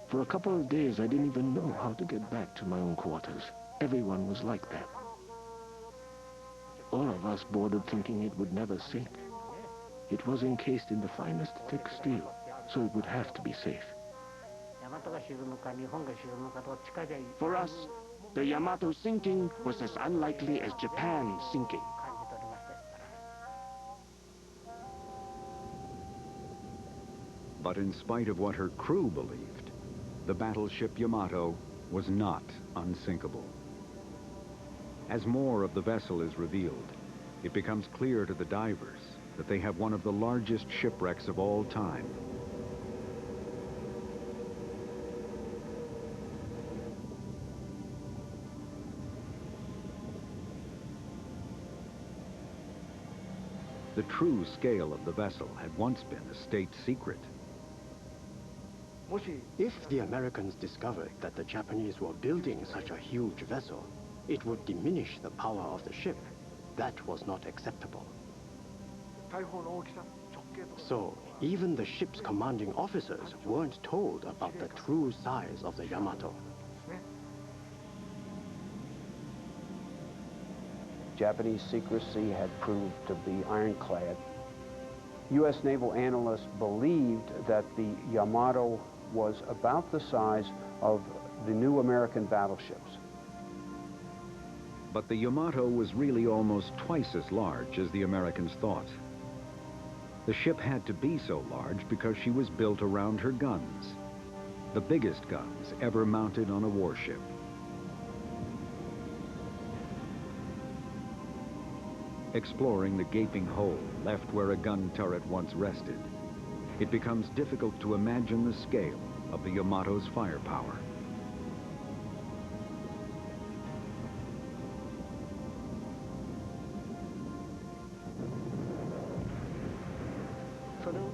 For a couple of days, I didn't even know how to get back to my own quarters. Everyone was like that. All of us boarded thinking it would never sink. It was encased in the finest thick steel, so it would have to be safe. For us, the Yamato sinking was as unlikely as Japan sinking. But in spite of what her crew believed, the battleship Yamato was not unsinkable. As more of the vessel is revealed, it becomes clear to the divers that they have one of the largest shipwrecks of all time. The true scale of the vessel had once been a state secret. If the Americans discovered that the Japanese were building such a huge vessel, it would diminish the power of the ship. That was not acceptable. So, even the ship's commanding officers weren't told about the true size of the Yamato. Japanese secrecy had proved to be ironclad. U.S. naval analysts believed that the Yamato was about the size of the new American battleships. But the Yamato was really almost twice as large as the Americans thought. The ship had to be so large because she was built around her guns, the biggest guns ever mounted on a warship. Exploring the gaping hole left where a gun turret once rested, it becomes difficult to imagine the scale of the Yamato's firepower.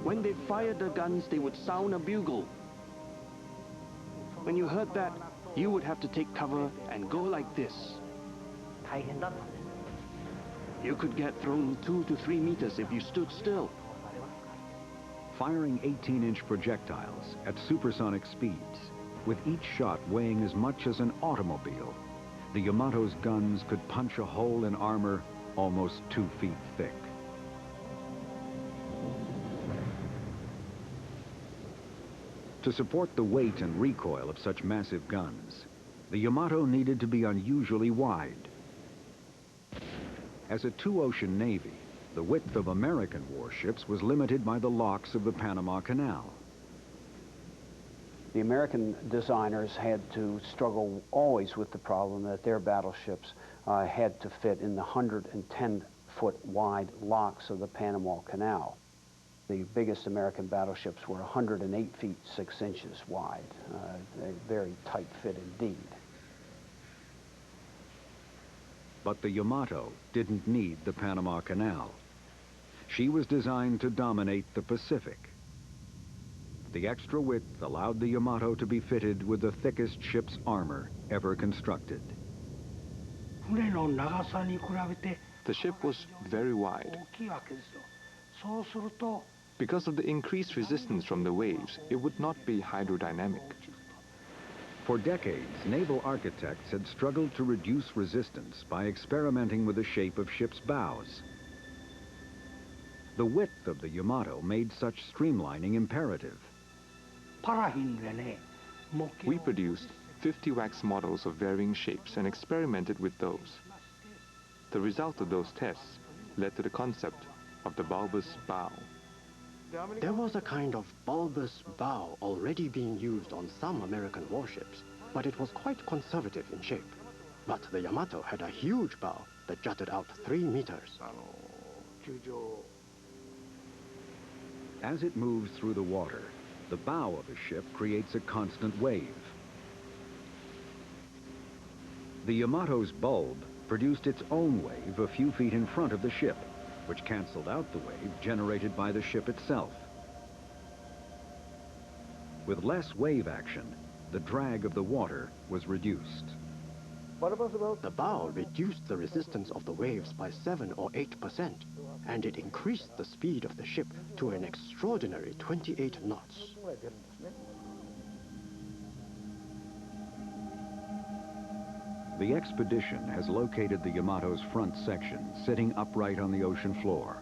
When they fired the guns, they would sound a bugle. When you heard that, you would have to take cover and go like this. You could get thrown 2 to 3 meters if you stood still. Firing 18-inch projectiles at supersonic speeds, with each shot weighing as much as an automobile, the Yamato's guns could punch a hole in armor almost 2 feet thick. To support the weight and recoil of such massive guns, the Yamato needed to be unusually wide. As a two-ocean navy, the width of American warships was limited by the locks of the Panama Canal. The American designers had to struggle always with the problem that their battleships had to fit in the 110-foot wide locks of the Panama Canal. The biggest American battleships were 108 feet 6 inches wide, a very tight fit indeed. But the Yamato didn't need the Panama Canal. She was designed to dominate the Pacific. The extra width allowed the Yamato to be fitted with the thickest ship's armor ever constructed. The ship was very wide. Because of the increased resistance from the waves, it would not be hydrodynamic. For decades, naval architects had struggled to reduce resistance by experimenting with the shape of ships' bows. The width of the Yamato made such streamlining imperative. We produced 50 wax models of varying shapes and experimented with those. The result of those tests led to the concept of the bulbous bow. There was a kind of bulbous bow already being used on some American warships, but it was quite conservative in shape. But the Yamato had a huge bow that jutted out 3 meters. As it moves through the water, the bow of a ship creates a constant wave. The Yamato's bulb produced its own wave a few feet in front of the ship, which canceled out the wave generated by the ship itself. With less wave action, the drag of the water was reduced. The bow reduced the resistance of the waves by 7 or 8%, and it increased the speed of the ship to an extraordinary 28 knots. The expedition has located the Yamato's front section sitting upright on the ocean floor.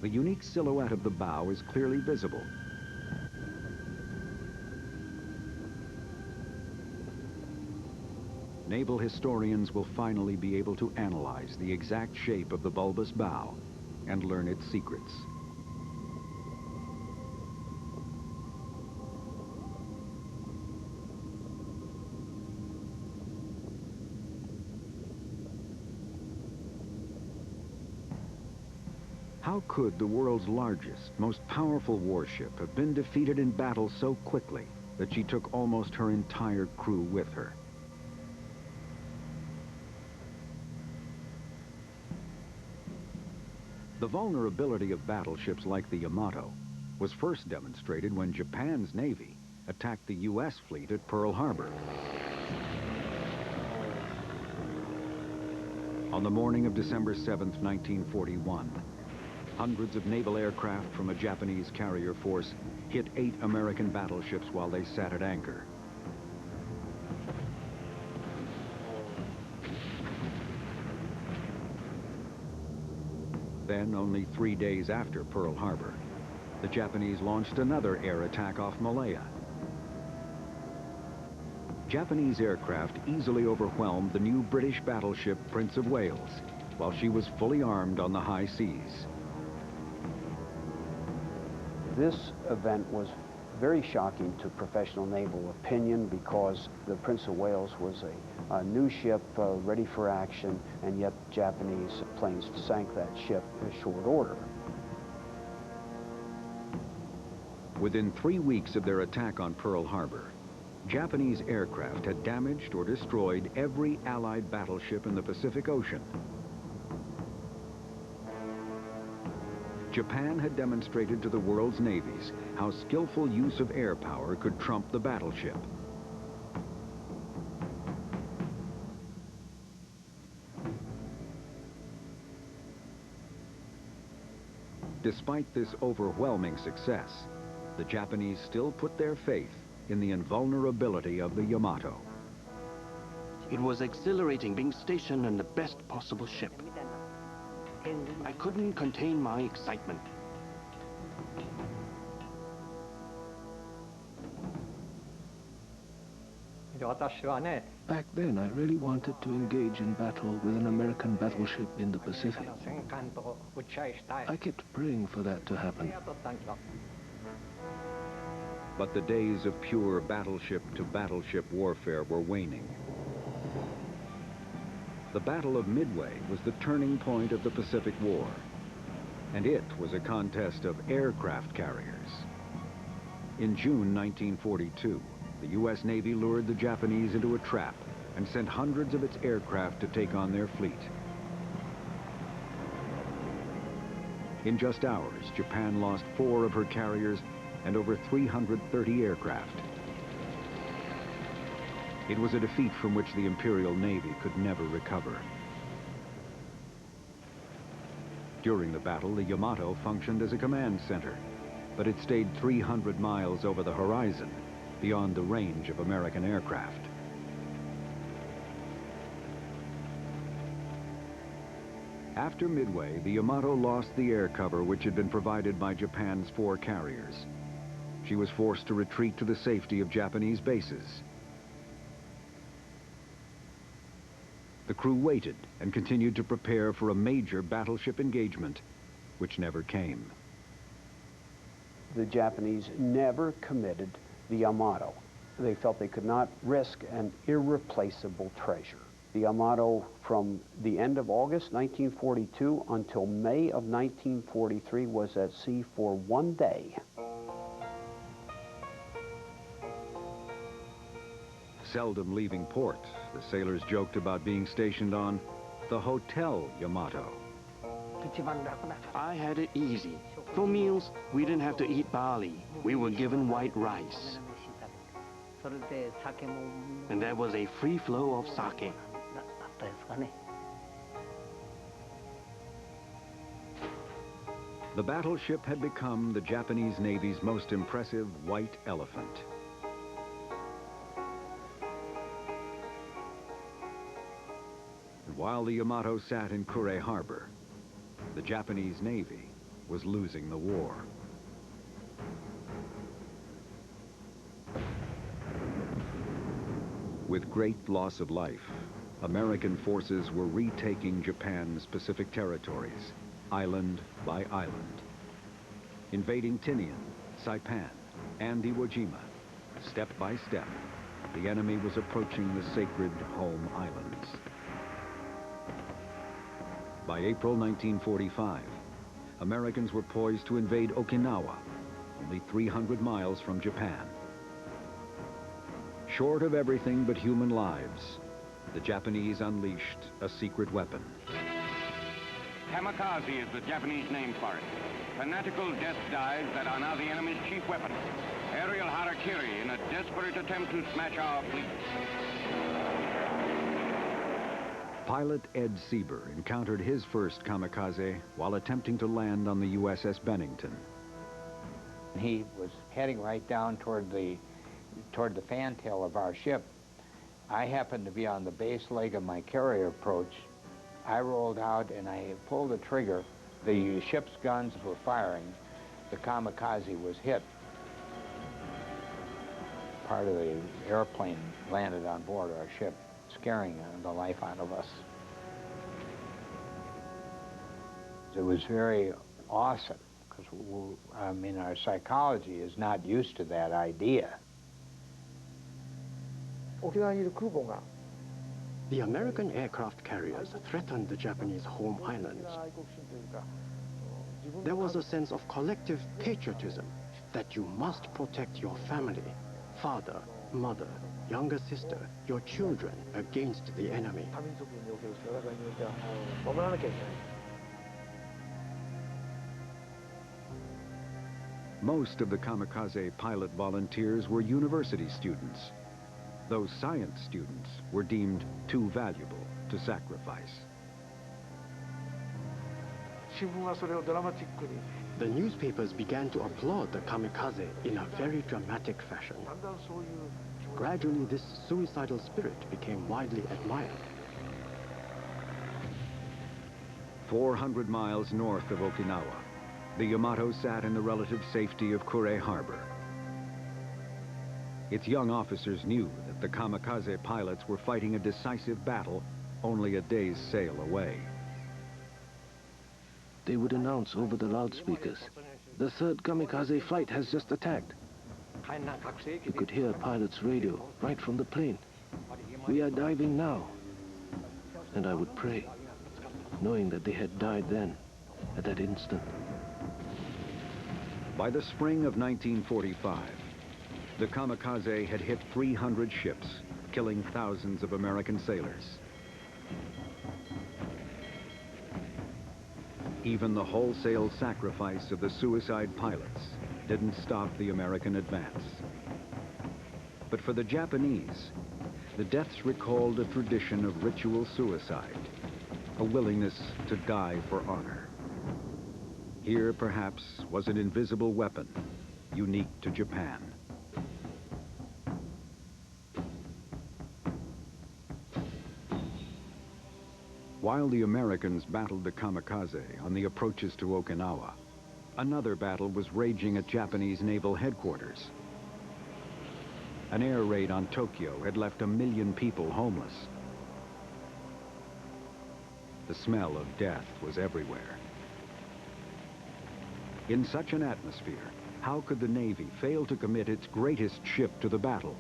The unique silhouette of the bow is clearly visible. Naval historians will finally be able to analyze the exact shape of the bulbous bow and learn its secrets. How could the world's largest, most powerful warship have been defeated in battle so quickly that she took almost her entire crew with her? The vulnerability of battleships like the Yamato was first demonstrated when Japan's Navy attacked the U.S. fleet at Pearl Harbor. On the morning of December 7th, 1941, hundreds of naval aircraft from a Japanese carrier force hit 8 American battleships while they sat at anchor. Then, only 3 days after Pearl Harbor, the Japanese launched another air attack off Malaya. Japanese aircraft easily overwhelmed the new British battleship Prince of Wales while she was fully armed on the high seas. This event was very shocking to professional naval opinion because the Prince of Wales was a new ship ready for action, and yet Japanese planes sank that ship in short order. Within 3 weeks of their attack on Pearl Harbor, Japanese aircraft had damaged or destroyed every Allied battleship in the Pacific Ocean. Japan had demonstrated to the world's navies how skillful use of air power could trump the battleship. Despite this overwhelming success, the Japanese still put their faith in the invulnerability of the Yamato. It was exhilarating being stationed in the best possible ship. I couldn't contain my excitement. Back then, I really wanted to engage in battle with an American battleship in the Pacific. I kept praying for that to happen. But the days of pure battleship-to-battleship warfare were waning. The Battle of Midway was the turning point of the Pacific War, and it was a contest of aircraft carriers. In June 1942, the U.S. Navy lured the Japanese into a trap and sent hundreds of its aircraft to take on their fleet. In just hours, Japan lost 4 of her carriers and over 330 aircraft. It was a defeat from which the Imperial Navy could never recover. During the battle, the Yamato functioned as a command center, but it stayed 300 miles over the horizon, beyond the range of American aircraft. After Midway, the Yamato lost the air cover which had been provided by Japan's 4 carriers. she was forced to retreat to the safety of Japanese bases. The crew waited and continued to prepare for a major battleship engagement, which never came. The Japanese never committed the Yamato. They felt they could not risk an irreplaceable treasure. The Yamato, from the end of August 1942 until May of 1943, was at sea for 1 day. Seldom leaving port, the sailors joked about being stationed on the Hotel Yamato. I had it easy. For meals, we didn't have to eat barley. We were given white rice. And there was a free flow of sake. The battleship had become the Japanese Navy's most impressive white elephant. And while the Yamato sat in Kure Harbor, the Japanese Navy was losing the war. With great loss of life, American forces were retaking Japan's Pacific territories, island by island. Invading Tinian, Saipan, and Iwo Jima, step by step, the enemy was approaching the sacred home islands. By April 1945, Americans were poised to invade Okinawa, only 300 miles from Japan. Short of everything but human lives, the Japanese unleashed a secret weapon. Kamikaze is the Japanese name for it. Fanatical death dives that are now the enemy's chief weapon. Aerial harakiri in a desperate attempt to smash our fleet. Pilot Ed Sieber encountered his first kamikaze while attempting to land on the USS Bennington. He was heading right down toward the fantail of our ship. I happened to be on the base leg of my carrier approach. I rolled out and I pulled the trigger. The ship's guns were firing. The kamikaze was hit. Part of the airplane landed on board our ship, scaring the life out of us. It was very awesome because, I mean, our psychology is not used to that idea. The American aircraft carriers threatened the Japanese home islands. There was a sense of collective patriotism that you must protect your family, father, mother, younger sister, your children against the enemy. Most of the kamikaze pilot volunteers were university students. Those science students were deemed too valuable to sacrifice. The newspapers began to applaud the kamikaze in a very dramatic fashion. Gradually, this suicidal spirit became widely admired. 400 miles north of Okinawa, the Yamato sat in the relative safety of Kure Harbor. Its young officers knew that the kamikaze pilots were fighting a decisive battle only a day's sail away. They would announce over the loudspeakers, "The third kamikaze flight has just attacked." You could hear a pilot's radio right from the plane. "We are diving now." And I would pray, knowing that they had died then, at that instant. By the spring of 1945, the kamikaze had hit 300 ships, killing thousands of American sailors. Even the wholesale sacrifice of the suicide pilots didn't stop the American advance. But for the Japanese, the deaths recalled a tradition of ritual suicide, a willingness to die for honor. Here, perhaps, was an invisible weapon, unique to Japan. While the Americans battled the kamikaze on the approaches to Okinawa, Another battle was raging at Japanese naval headquarters. An air raid on Tokyo had left 1 million people homeless. The smell of death was everywhere. In such an atmosphere, how could the Navy fail to commit its greatest ship to the battle?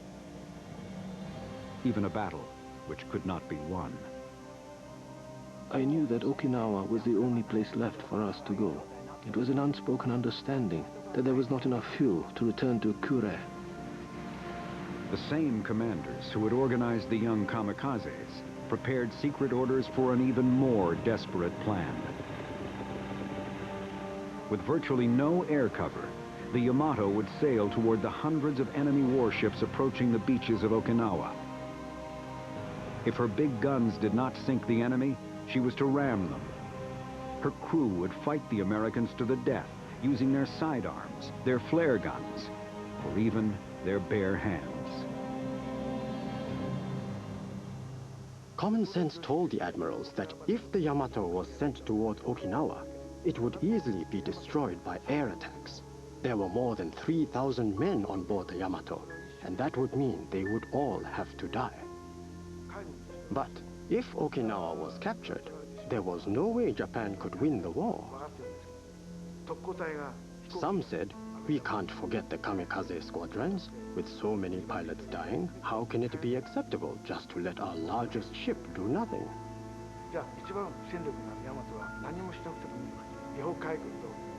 Even a battle which could not be won. I knew that Okinawa was the only place left for us to go. It was an unspoken understanding that there was not enough fuel to return to Kure. The same commanders who had organized the young kamikazes prepared secret orders for an even more desperate plan. With virtually no air cover, the Yamato would sail toward the hundreds of enemy warships approaching the beaches of Okinawa. If her big guns did not sink the enemy, she was to ram them. Her crew would fight the Americans to the death, using their sidearms, their flare guns, or even their bare hands. Common sense told the admirals that if the Yamato was sent toward Okinawa, it would easily be destroyed by air attacks. There were more than 3,000 men on board the Yamato, and that would mean they would all have to die. But if Okinawa was captured, there was no way Japan could win the war. Some said, we can't forget the kamikaze squadrons. With so many pilots dying, how can it be acceptable just to let our largest ship do nothing?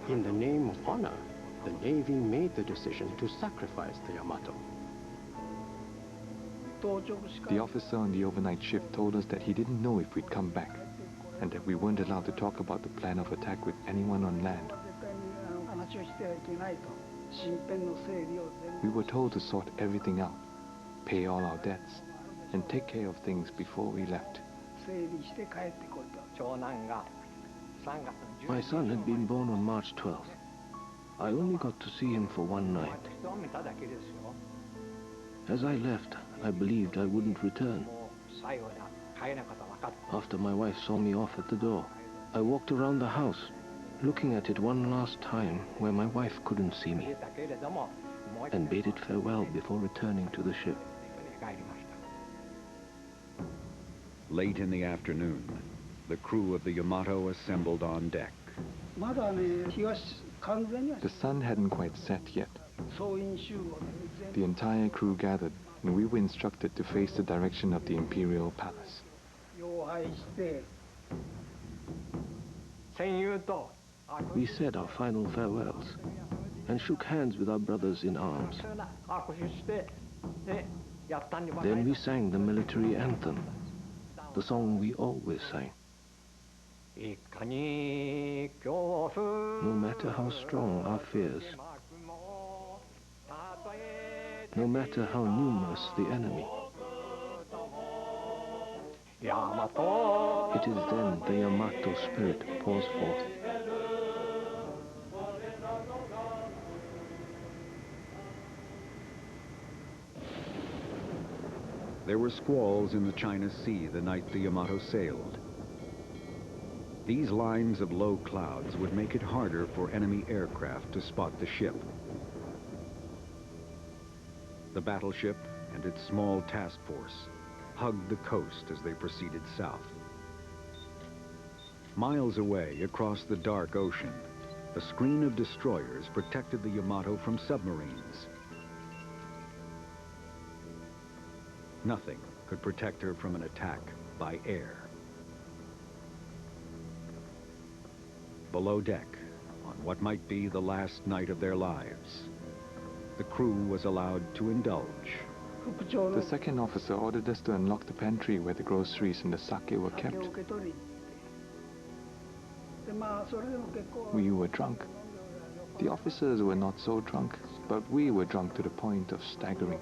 In the name of honor, the Navy made the decision to sacrifice the Yamato. The officer on the overnight shift told us that he didn't know if we'd come back, and that we weren't allowed to talk about the plan of attack with anyone on land. We were told to sort everything out, pay all our debts, and take care of things before we left. My son had been born on March 12th. I only got to see him for one night. As I left, I believed I wouldn't return. After my wife saw me off at the door, I walked around the house, looking at it one last time where my wife couldn't see me, and bade it farewell before returning to the ship. Late in the afternoon, the crew of the Yamato assembled on deck. The sun hadn't quite set yet. The entire crew gathered, and we were instructed to face the direction of the Imperial Palace. We said our final farewells and shook hands with our brothers in arms. Then we sang the military anthem, the song we always sang. No matter how strong our fears, no matter how numerous the enemy, it is then the Yamato spirit pours forth. There were squalls in the China Sea the night the Yamato sailed. These lines of low clouds would make it harder for enemy aircraft to spot the ship. The battleship and its small task force hugged the coast as they proceeded south. Miles away, across the dark ocean, a screen of destroyers protected the Yamato from submarines. Nothing could protect her from an attack by air. Below deck, on what might be the last night of their lives, the crew was allowed to indulge. The second officer ordered us to unlock the pantry where the groceries and the sake were kept. We were drunk. The officers were not so drunk, but we were drunk to the point of staggering.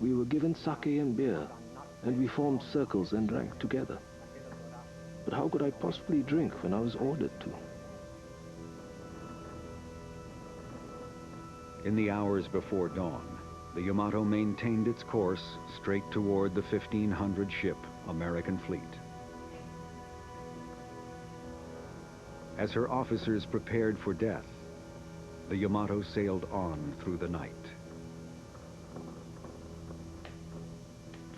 We were given sake and beer, and we formed circles and drank together. But how could I possibly drink when I was ordered to? In the hours before dawn, the Yamato maintained its course straight toward the 1,500 ship American fleet. As her officers prepared for death, the Yamato sailed on through the night.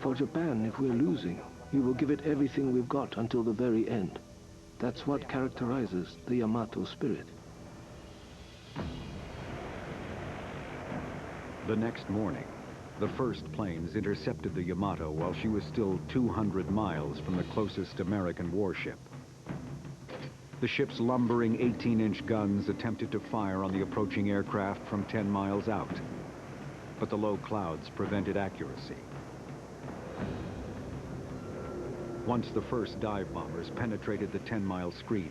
For Japan, if we're losing, we will give it everything we've got until the very end. That's what characterizes the Yamato spirit. The next morning, the first planes intercepted the Yamato while she was still 200 miles from the closest American warship. The ship's lumbering 18-inch guns attempted to fire on the approaching aircraft from 10 miles out, but the low clouds prevented accuracy. Once the first dive bombers penetrated the 10-mile screen,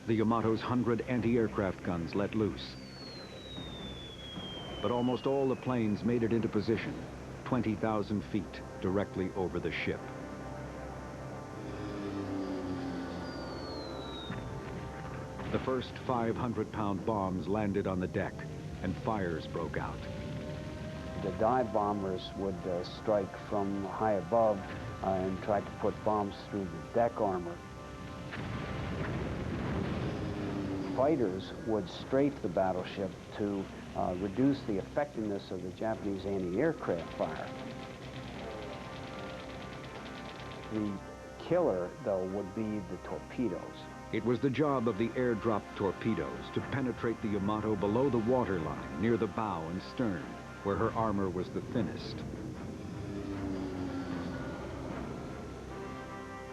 the Yamato's 100 anti-aircraft guns let loose. But almost all the planes made it into position, 20,000 feet directly over the ship. The first 500-pound bombs landed on the deck, and fires broke out. The dive bombers would strike from high above and try to put bombs through the deck armor. Fighters would strafe the battleship to reduce the effectiveness of the Japanese anti-aircraft fire. The killer, though, would be the torpedoes. It was the job of the airdrop torpedoes to penetrate the Yamato below the waterline, near the bow and stern, where her armor was the thinnest.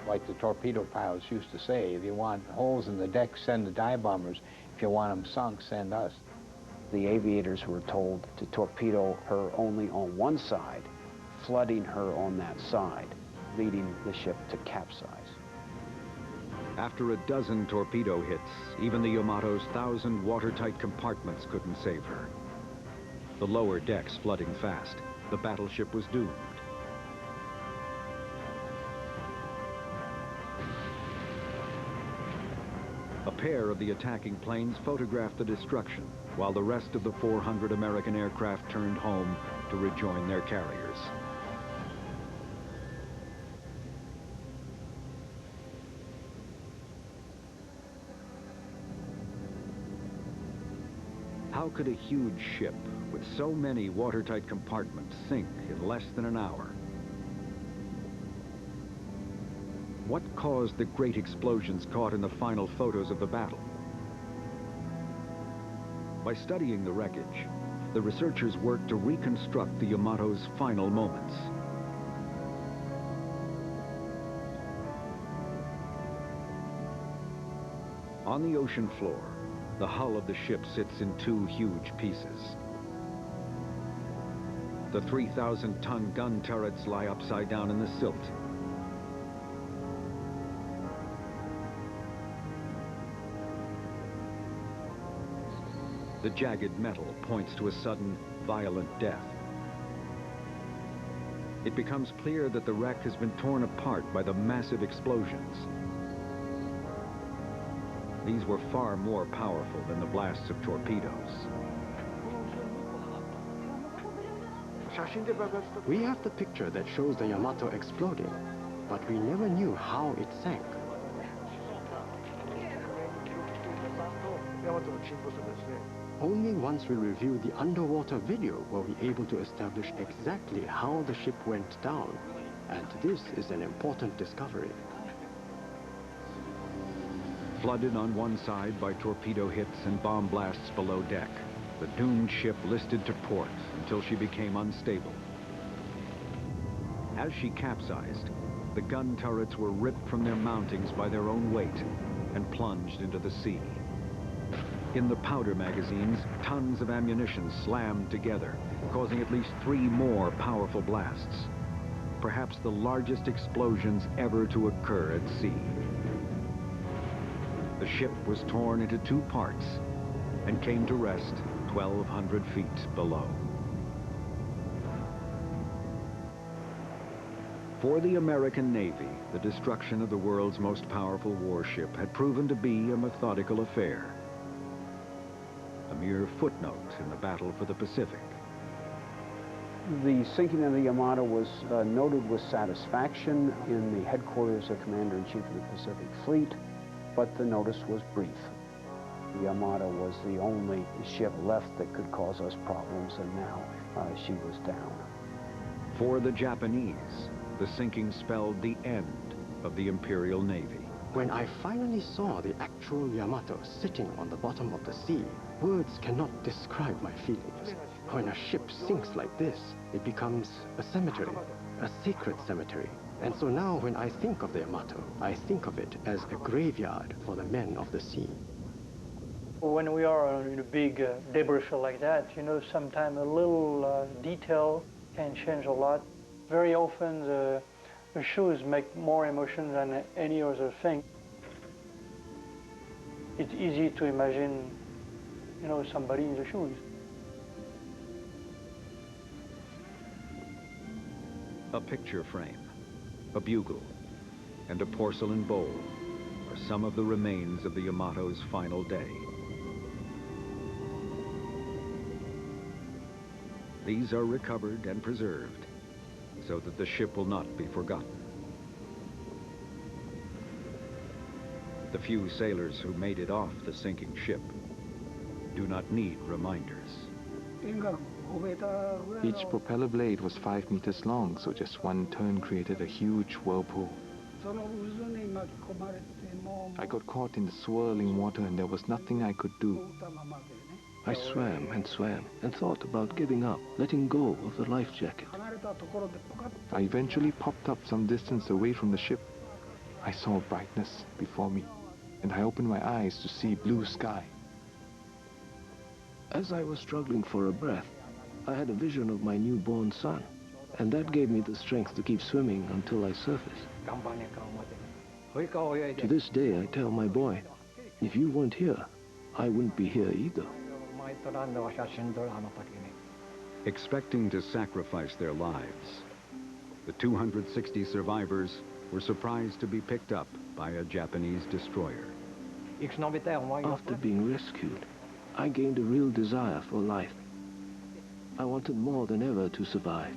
Like the torpedo pilots used to say, if you want holes in the deck, send the dive bombers. If you want them sunk, send us. The aviators were told to torpedo her only on one side, flooding her on that side, leading the ship to capsize. After a dozen torpedo hits, even the Yamato's 1,000 watertight compartments couldn't save her. The lower decks flooding fast, the battleship was doomed. A pair of the attacking planes photographed the destruction, while the rest of the 400 American aircraft turned home to rejoin their carriers. How could a huge ship with so many watertight compartments sink in less than an hour? What caused the great explosions caught in the final photos of the battle? By studying the wreckage, the researchers worked to reconstruct the Yamato's final moments. On the ocean floor, the hull of the ship sits in two huge pieces. The 3,000-ton gun turrets lie upside down in the silt. The jagged metal points to a sudden, violent death. It becomes clear that the wreck has been torn apart by the massive explosions. These were far more powerful than the blasts of torpedoes. We have the picture that shows the Yamato exploding, but we never knew how it sank. Only once we reviewed the underwater video were we able to establish exactly how the ship went down, and this is an important discovery. Flooded on one side by torpedo hits and bomb blasts below deck, the doomed ship listed to port until she became unstable. As she capsized, the gun turrets were ripped from their mountings by their own weight and plunged into the sea. In the powder magazines, tons of ammunition slammed together, causing at least 3 more powerful blasts. Perhaps the largest explosions ever to occur at sea. The ship was torn into 2 parts and came to rest 1,200 feet below. For the American Navy, the destruction of the world's most powerful warship had proven to be a methodical affair. A mere footnote in the battle for the Pacific. The sinking of the Yamato was noted with satisfaction in the headquarters of Commander-in-Chief of the Pacific Fleet. but the notice was brief. The Yamato was the only ship left that could cause us problems, and now she was down. For the Japanese, the sinking spelled the end of the Imperial Navy. When I finally saw the actual Yamato sitting on the bottom of the sea, words cannot describe my feelings. When a ship sinks like this, it becomes a cemetery, a sacred cemetery. And so now when I think of the Yamato, I think of it as a graveyard for the men of the sea. When we are in a big debris field like that, you know, sometimes a little detail can change a lot. Very often the shoes make more emotion than any other thing. It's easy to imagine, you know, somebody in the shoes. A picture frame, a bugle, and a porcelain bowl are some of the remains of the Yamato's final day. These are recovered and preserved so that the ship will not be forgotten. The few sailors who made it off the sinking ship do not need reminders. Each propeller blade was 5 meters long, so just one turn created a huge whirlpool. I got caught in the swirling water and there was nothing I could do. I swam and thought about giving up, letting go of the life jacket. I eventually popped up some distance away from the ship. I saw brightness before me, and I opened my eyes to see blue sky. As I was struggling for a breath, I had a vision of my newborn son, and that gave me the strength to keep swimming until I surfaced. To this day, I tell my boy, if you weren't here, I wouldn't be here either. Expecting to sacrifice their lives, the 260 survivors were surprised to be picked up by a Japanese destroyer. After being rescued, I gained a real desire for life. I wanted more than ever to survive.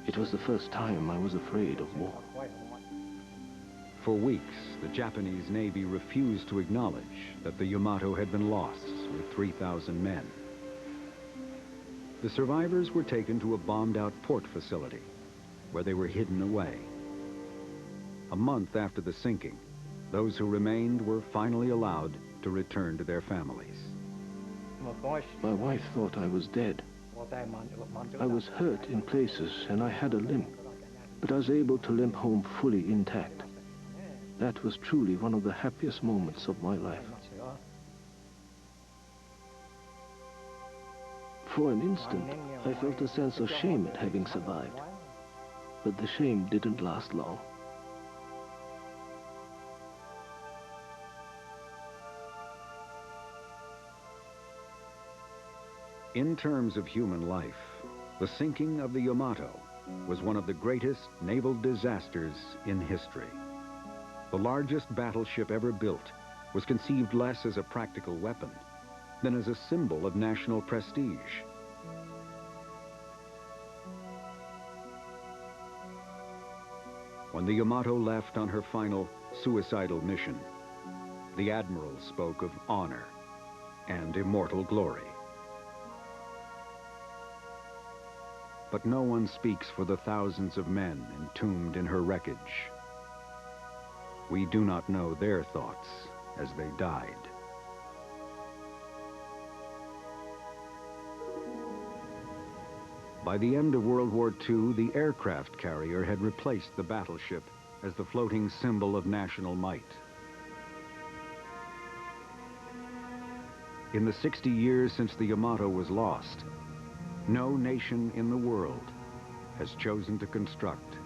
It was the first time I was afraid of war. For weeks, the Japanese Navy refused to acknowledge that the Yamato had been lost with 3,000 men. The survivors were taken to a bombed-out port facility, where they were hidden away. A month after the sinking, those who remained were finally allowed to return to their families. My wife thought I was dead. I was hurt in places and I had a limp, but I was able to limp home fully intact. That was truly one of the happiest moments of my life. For an instant, I felt a sense of shame at having survived, but the shame didn't last long. In terms of human life, the sinking of the Yamato was one of the greatest naval disasters in history. The largest battleship ever built was conceived less as a practical weapon than as a symbol of national prestige. When the Yamato left on her final suicidal mission, the admiral spoke of honor and immortal glory. But no one speaks for the thousands of men entombed in her wreckage. We do not know their thoughts as they died. By the end of World War II, the aircraft carrier had replaced the battleship as the floating symbol of national might. In the 60 years since the Yamato was lost, no nation in the world has chosen to construct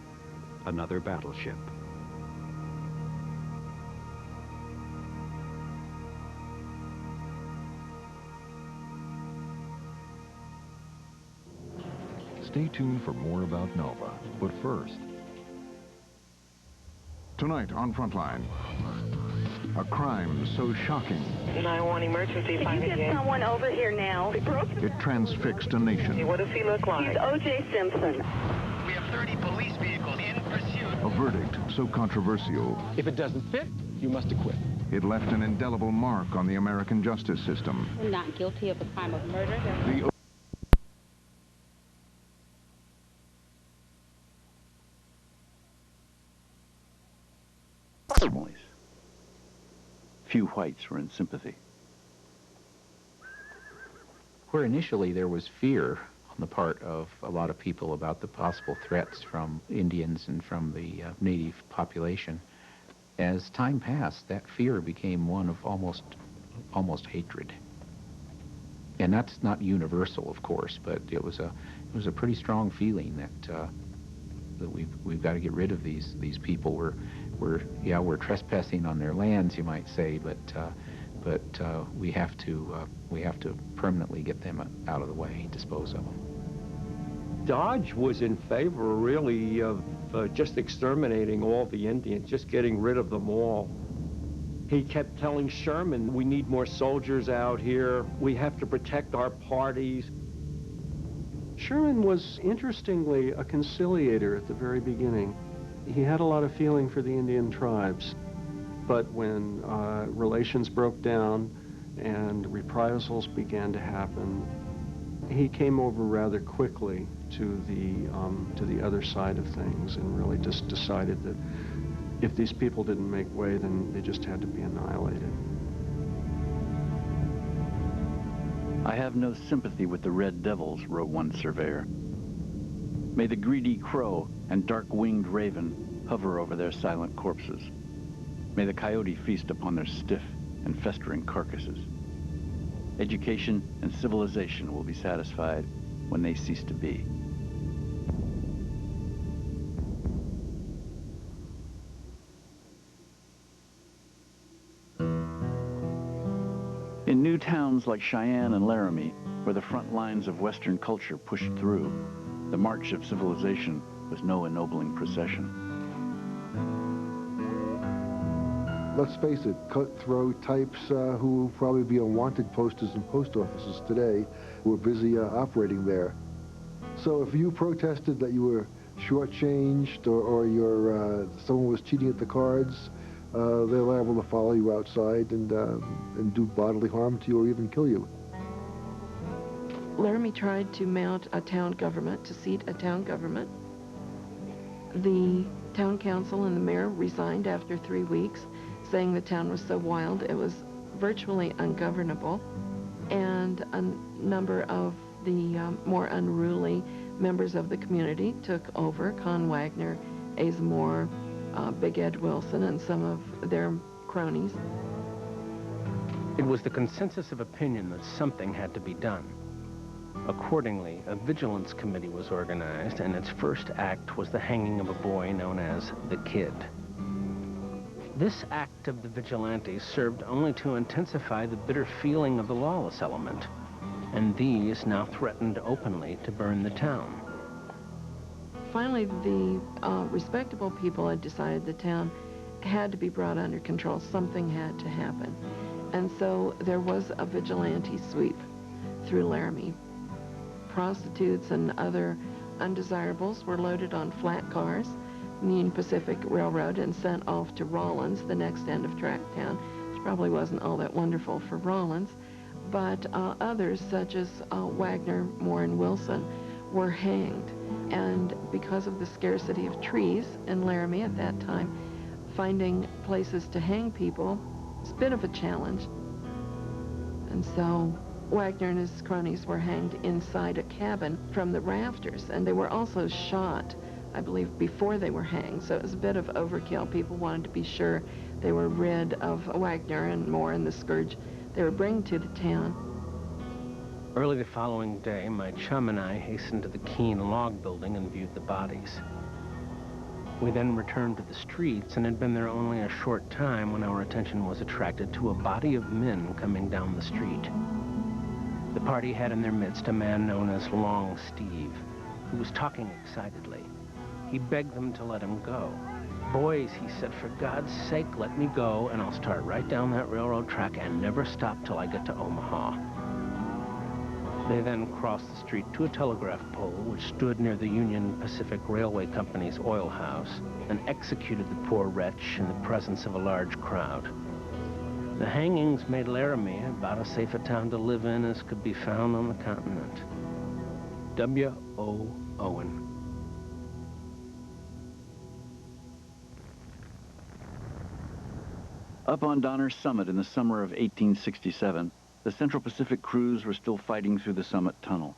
another battleship. Stay tuned for more about Nova, but first... Tonight on Frontline, a crime so shocking 911 emergency. Can you get someone over here now? it transfixed a nation. What does he look like? He's O.J. Simpson. We have 30 police vehicles in pursuit. A verdict so controversial, If it doesn't fit, you must acquit. it left an indelible mark on the American justice system. Not guilty of a crime of murder. The families. Few whites were in sympathy. Where initially there was fear on the part of a lot of people about the possible threats from Indians and from the native population, as time passed, that fear became one of almost hatred. And that's not universal, of course, but it was a pretty strong feeling that we've got to get rid of these people. We're trespassing on their lands, you might say, but we have to permanently get them out of the way, dispose of them. Dodge was in favor, really, of just exterminating all the Indians, just getting rid of them all. He kept telling Sherman, we need more soldiers out here. We have to protect our parties. Sherman was, interestingly, a conciliator at the very beginning. He had a lot of feeling for the Indian tribes, but when relations broke down and reprisals began to happen, he came over rather quickly to the other side of things and really just decided that if these people didn't make way, then they just had to be annihilated. I have no sympathy with the red devils, wrote one surveyor. May the greedy crow and dark-winged raven hover over their silent corpses. May the coyote feast upon their stiff and festering carcasses. Education and civilization will be satisfied when they cease to be. In new towns like Cheyenne and Laramie, where the front lines of Western culture pushed through, the march of civilization was no ennobling procession. Let's face it, cutthroat types who will probably be on wanted posters in post offices today were busy operating there. So if you protested that you were shortchanged or someone was cheating at the cards, they're liable to follow you outside and do bodily harm to you or even kill you. Laramie tried to mount a town government, to seat a town government. The town council and the mayor resigned after 3 weeks, saying the town was so wild it was virtually ungovernable, and a number of the more unruly members of the community took over. Con Wagner, Asa Moore, Big Ed Wilson, and some of their cronies. It was the consensus of opinion that something had to be done. Accordingly, a vigilance committee was organized, and its first act was the hanging of a boy known as the Kid. This act of the vigilantes served only to intensify the bitter feeling of the lawless element, and these now threatened openly to burn the town. Finally, the respectable people had decided the town had to be brought under control. Something had to happen. And so there was a vigilante sweep through Laramie. Prostitutes and other undesirables were loaded on flat cars, Union Pacific Railroad, and sent off to Rawlins, the next end of Tracktown, which probably wasn't all that wonderful for Rawlins, but others, such as Wagner, Moore, and Wilson, were hanged. And because of the scarcity of trees in Laramie at that time, finding places to hang people was a bit of a challenge. And so Wagner and his cronies were hanged inside a cabin from the rafters, and they were also shot, I believe, before they were hanged. So it was a bit of overkill. People wanted to be sure they were rid of Wagner and Moore and the scourge they were bringing to the town. Early the following day, my chum and I hastened to the Keene log building and viewed the bodies. We then returned to the streets and had been there only a short time when our attention was attracted to a body of men coming down the street. The party had in their midst a man known as Long Steve, who was talking excitedly. He begged them to let him go. "Boys," he said, "for God's sake, let me go, and I'll start right down that railroad track and never stop till I get to Omaha." They then crossed the street to a telegraph pole, which stood near the Union Pacific Railway Company's oil house, and executed the poor wretch in the presence of a large crowd. The hangings made Laramie about as safe a town to live in as could be found on the continent. W.O. Owen. Up on Donner's Summit in the summer of 1867, the Central Pacific crews were still fighting through the summit tunnel.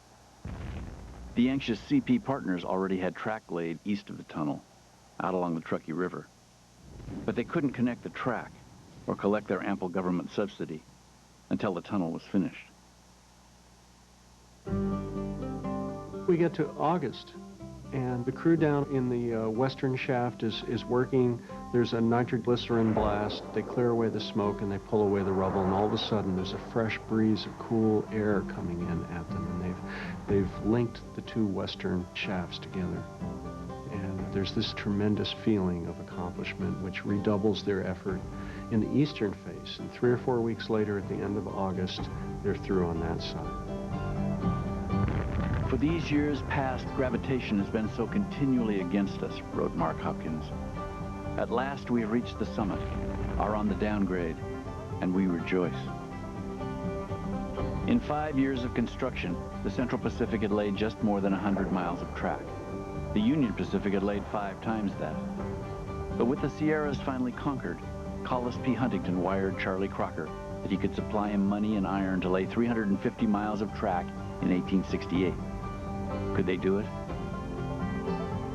The anxious CP partners already had track laid east of the tunnel, out along the Truckee River. But they couldn't connect the track or collect their ample government subsidy until the tunnel was finished. We get to August, and the crew down in the western shaft is working. There's a nitroglycerin blast. They clear away the smoke and they pull away the rubble, and all of a sudden there's a fresh breeze of cool air coming in at them, and they've linked the two western shafts together. And there's this tremendous feeling of accomplishment which redoubles their effort in the eastern face. And 3 or 4 weeks later, at the end of August, they're through on that side. For these years past, gravitation has been so continually against us, wrote Mark Hopkins. At last we have reached the summit, are on the downgrade, and we rejoice. In 5 years of construction, the Central Pacific had laid just more than 100 miles of track. The Union Pacific had laid 5 times that. But with the Sierras finally conquered, Collis P. Huntington wired Charlie Crocker that he could supply him money and iron to lay 350 miles of track in 1868. Could they do it?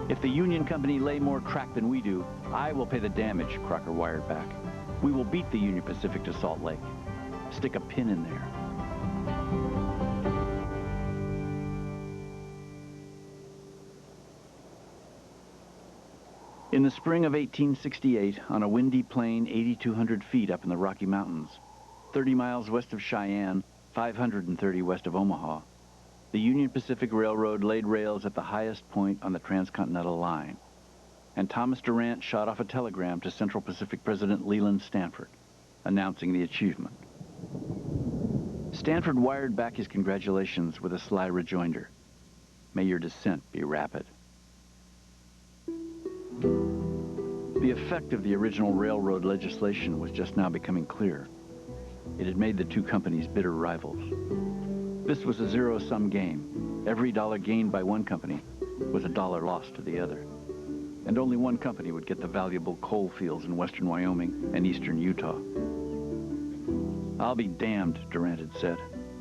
If the Union Company lay more track than we do, I will pay the damage, Crocker wired back. We will beat the Union Pacific to Salt Lake. Stick a pin in there. In the spring of 1868, on a windy plain 8,200 feet up in the Rocky Mountains, 30 miles west of Cheyenne, 530 west of Omaha, the Union Pacific Railroad laid rails at the highest point on the transcontinental line, and Thomas Durant shot off a telegram to Central Pacific President Leland Stanford, announcing the achievement. Stanford wired back his congratulations with a sly rejoinder. May your descent be rapid. The effect of the original railroad legislation was just now becoming clear. It had made the two companies bitter rivals. This was a zero-sum game. Every dollar gained by one company was a dollar lost to the other. And only one company would get the valuable coal fields in western Wyoming and eastern Utah. I'll be damned, Durant had said,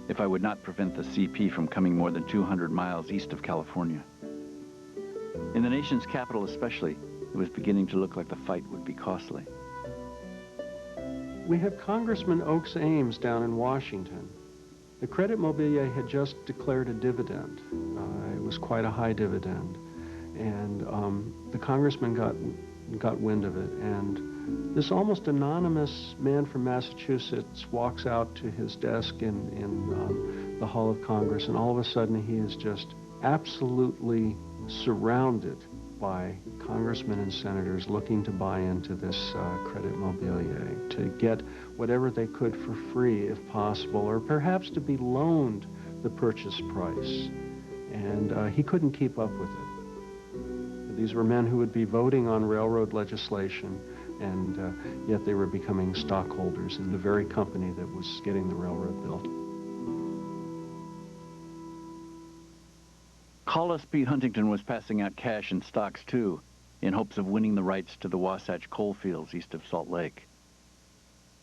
if I would not prevent the CP from coming more than 200 miles east of California. In the nation's capital especially, it was beginning to look like the fight would be costly. We have Congressman Oakes Ames down in Washington. The Credit Mobilier had just declared a dividend. It was quite a high dividend. And the congressman got wind of it. And this almost anonymous man from Massachusetts walks out to his desk in the Hall of Congress, and all of a sudden he is just absolutely surrounded by congressmen and senators looking to buy into this Credit Mobilier, to get whatever they could for free if possible, or perhaps to be loaned the purchase price. And he couldn't keep up with it. These were men who would be voting on railroad legislation, and yet they were becoming stockholders in the very company that was getting the railroad built. Collis P. Huntington was passing out cash and stocks, too, in hopes of winning the rights to the Wasatch coal fields east of Salt Lake.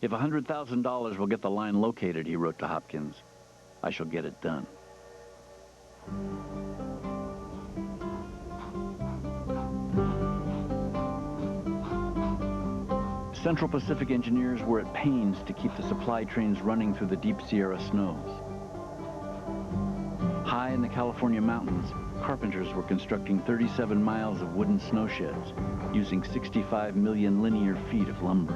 If $100,000 will get the line located, he wrote to Hopkins, I shall get it done. Central Pacific engineers were at pains to keep the supply trains running through the deep Sierra snows. High in the California mountains, carpenters were constructing 37 miles of wooden snow sheds, using 65 million linear feet of lumber.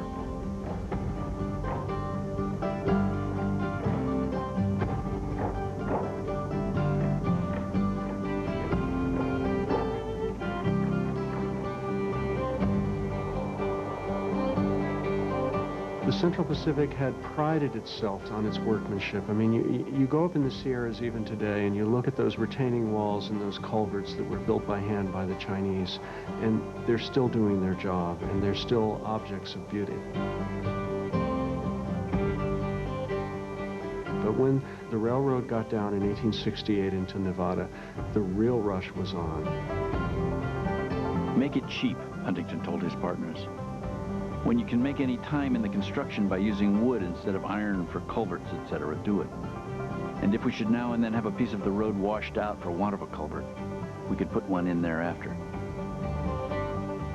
The Central Pacific had prided itself on its workmanship. I mean, you go up in the Sierras even today and you look at those retaining walls and those culverts that were built by hand by the Chinese, and they're still doing their job, and they're still objects of beauty. But when the railroad got down in 1868 into Nevada, the real rush was on. Make it cheap, Huntington told his partners. When you can make any time in the construction by using wood instead of iron for culverts, etc., do it. And if we should now and then have a piece of the road washed out for want of a culvert, we could put one in thereafter.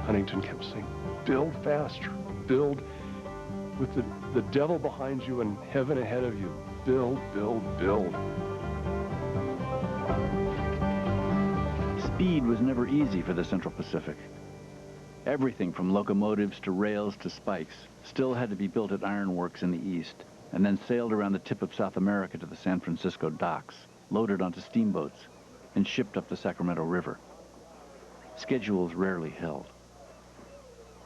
Huntington kept saying, build faster, build with the devil behind you and heaven ahead of you. Build, build, build. Speed was never easy for the Central Pacific. Everything from locomotives to rails to spikes still had to be built at ironworks in the east, and then sailed around the tip of South America to the San Francisco docks, loaded onto steamboats, and shipped up the Sacramento River. Schedules rarely held.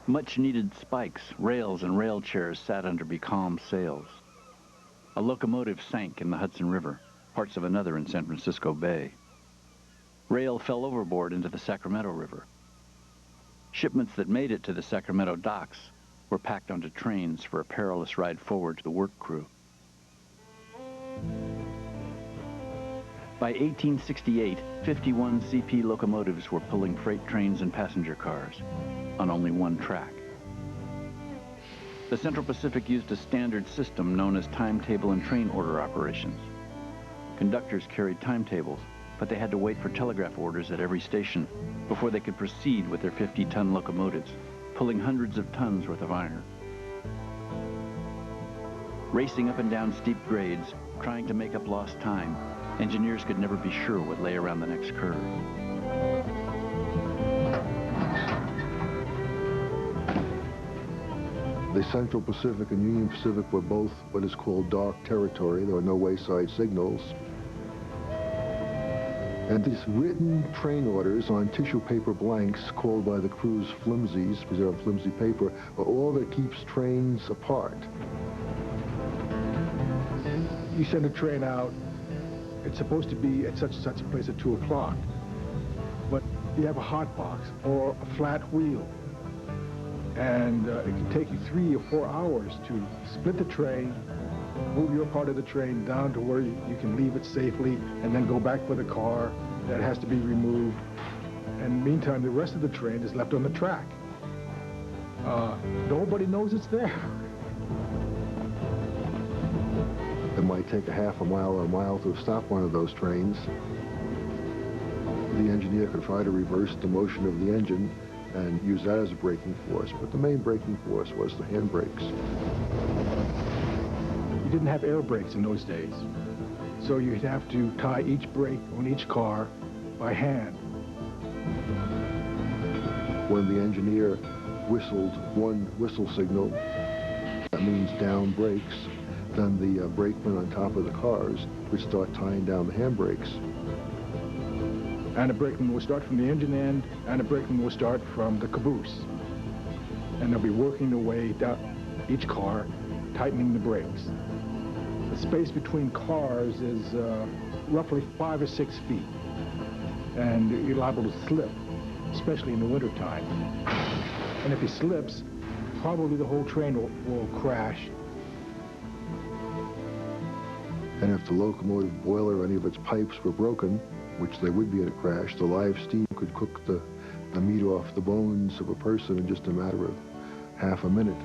Much-needed spikes, rails, and rail chairs sat under becalmed sails. A locomotive sank in the Hudson River, parts of another in San Francisco Bay. Rail fell overboard into the Sacramento River. Shipments that made it to the Sacramento docks were packed onto trains for a perilous ride forward to the work crew. By 1868, 51 CP locomotives were pulling freight trains and passenger cars on only one track. The Central Pacific used a standard system known as timetable and train order operations. Conductors carried timetables, but they had to wait for telegraph orders at every station before they could proceed with their 50-ton locomotives, pulling hundreds of tons worth of iron. Racing up and down steep grades, trying to make up lost time, engineers could never be sure what lay around the next curve. The Central Pacific and Union Pacific were both what is called dark territory. There were no wayside signals. And these written train orders on tissue paper blanks, called by the crews flimsies, because they're on flimsy paper, are all that keeps trains apart. You send a train out, it's supposed to be at such and such a place at 2 o'clock. But you have a hot box or a flat wheel, and it can take you 3 or 4 hours to split the train, move your part of the train down to where you can leave it safely, and then go back for the car that has to be removed. And meantime, the rest of the train is left on the track. Nobody knows it's there. It might take a half a mile or a mile to stop one of those trains. The engineer could try to reverse the motion of the engine and use that as a braking force, but the main braking force was the handbrakes. You didn't have air brakes in those days, so you'd have to tie each brake on each car by hand. When the engineer whistled one whistle signal, that means down brakes, then the brakeman on top of the cars would start tying down the handbrakes. And a brakeman will start from the engine end, and a brakeman will start from the caboose. And they'll be working their way down each car, tightening the brakes. The space between cars is roughly 5 or 6 feet, and you're liable to slip, especially in the wintertime. And if he slips, probably the whole train will crash. And if the locomotive boiler or any of its pipes were broken, which they would be in a crash, the live steam could cook the meat off the bones of a person in just a matter of half a minute.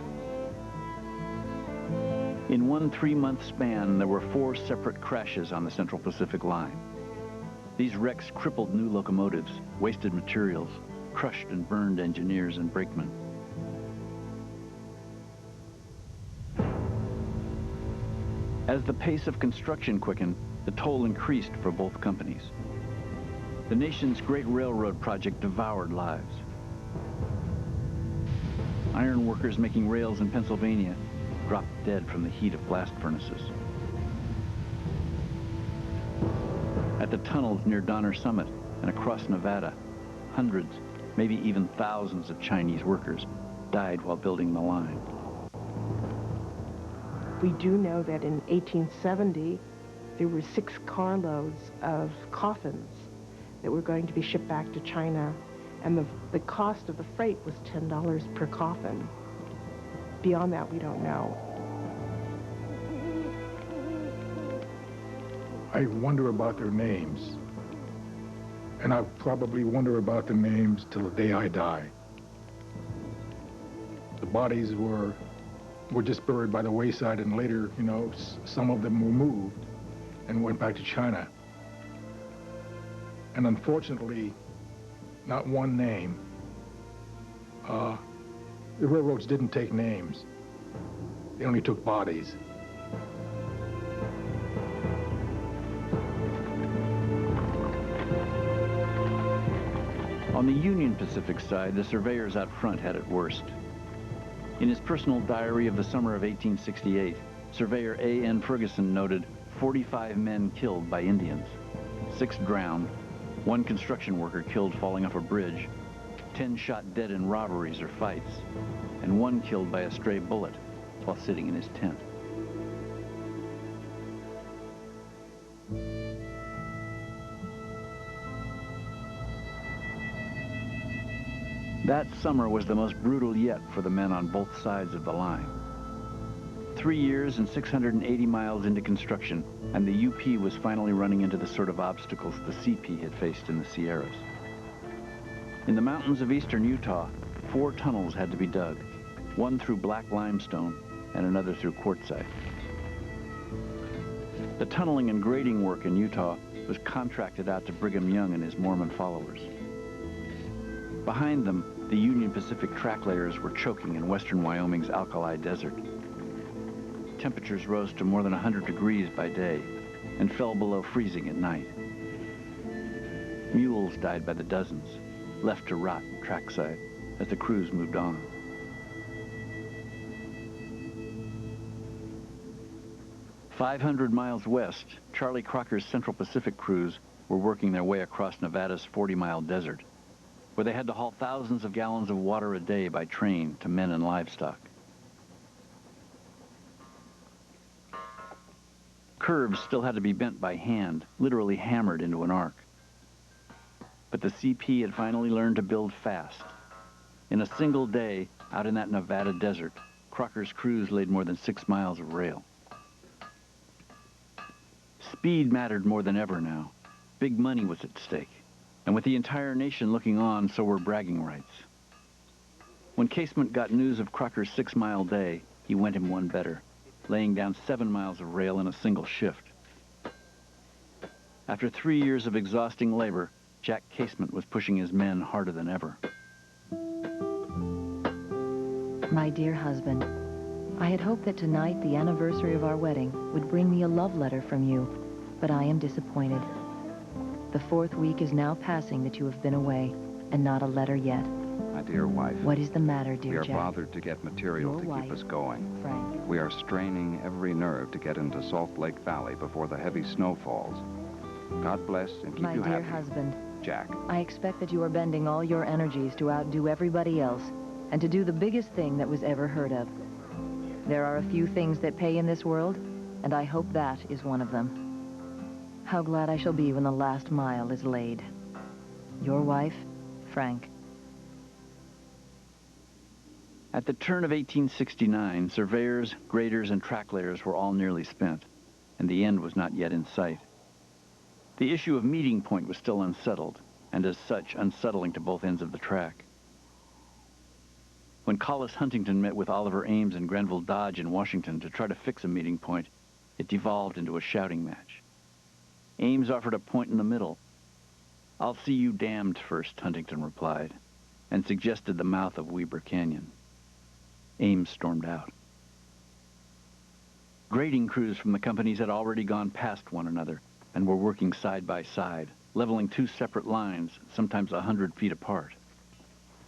In one 3-month span, there were 4 separate crashes on the Central Pacific Line. These wrecks crippled new locomotives, wasted materials, crushed and burned engineers and brakemen. As the pace of construction quickened, the toll increased for both companies. The nation's great railroad project devoured lives. Iron workers making rails in Pennsylvania dropped dead from the heat of blast furnaces. At the tunnels near Donner Summit and across Nevada, hundreds, maybe even thousands of Chinese workers died while building the line. We do know that in 1870, there were 6 carloads of coffins that were going to be shipped back to China, and the cost of the freight was $10 per coffin. Beyond that, we don't know. I wonder about their names. And I'll probably wonder about the names till the day I die. The bodies were just buried by the wayside, and later, you know, some of them were moved and went back to China. And unfortunately, not one name. The railroads didn't take names. They only took bodies. On the Union Pacific side, the surveyors out front had it worst. In his personal diary of the summer of 1868, surveyor A.N. Ferguson noted 45 men killed by Indians, 6 drowned, 1 construction worker killed falling off a bridge, 10 shot dead in robberies or fights, and 1 killed by a stray bullet while sitting in his tent. That summer was the most brutal yet for the men on both sides of the line. 3 years and 680 miles into construction, and the UP was finally running into the sort of obstacles the CP had faced in the Sierras. In the mountains of eastern Utah, 4 tunnels had to be dug, one through black limestone and another through quartzite. The tunneling and grading work in Utah was contracted out to Brigham Young and his Mormon followers. Behind them, the Union Pacific track layers were choking in western Wyoming's alkali desert. Temperatures rose to more than 100 degrees by day and fell below freezing at night. Mules died by the dozens, left to rot trackside as the crews moved on. "500 miles west, Charlie Crocker's Central Pacific crews were working their way across Nevada's 40-mile desert, where they had to haul thousands of gallons of water a day by train to men and livestock. Curves still had to be bent by hand, literally hammered into an arc. But the CP had finally learned to build fast. In a single day, out in that Nevada desert, Crocker's crews laid more than 6 miles of rail. Speed mattered more than ever now. Big money was at stake. And with the entire nation looking on, so were bragging rights. When Casement got news of Crocker's 6-mile day, he went him one better, laying down 7 miles of rail in a single shift. After 3 years of exhausting labor, Jack Casement was pushing his men harder than ever. My dear husband, I had hoped that tonight, the anniversary of our wedding, would bring me a love letter from you, but I am disappointed. The 4th week is now passing that you have been away, and not a letter yet. My dear wife. What is the matter, dear Jack? We are bothered to get material to keep us going. Frank. We are straining every nerve to get into Salt Lake Valley before the heavy snow falls. God bless and keep you happy. My dear husband. Jack. I expect that you are bending all your energies to outdo everybody else, and to do the biggest thing that was ever heard of. There are a few things that pay in this world, and I hope that is one of them. How glad I shall be when the last mile is laid. Your wife, Frank. At the turn of 1869, surveyors, graders, and track layers were all nearly spent, and the end was not yet in sight. The issue of meeting point was still unsettled, and as such, unsettling to both ends of the track. When Collis Huntington met with Oliver Ames and Grenville Dodge in Washington to try to fix a meeting point, it devolved into a shouting match. Ames offered a point in the middle. "I'll see you damned first," Huntington replied, and suggested the mouth of Weber Canyon. Ames stormed out. Grading crews from the companies had already gone past one another and were working side by side, leveling 2 separate lines, sometimes 100 feet apart.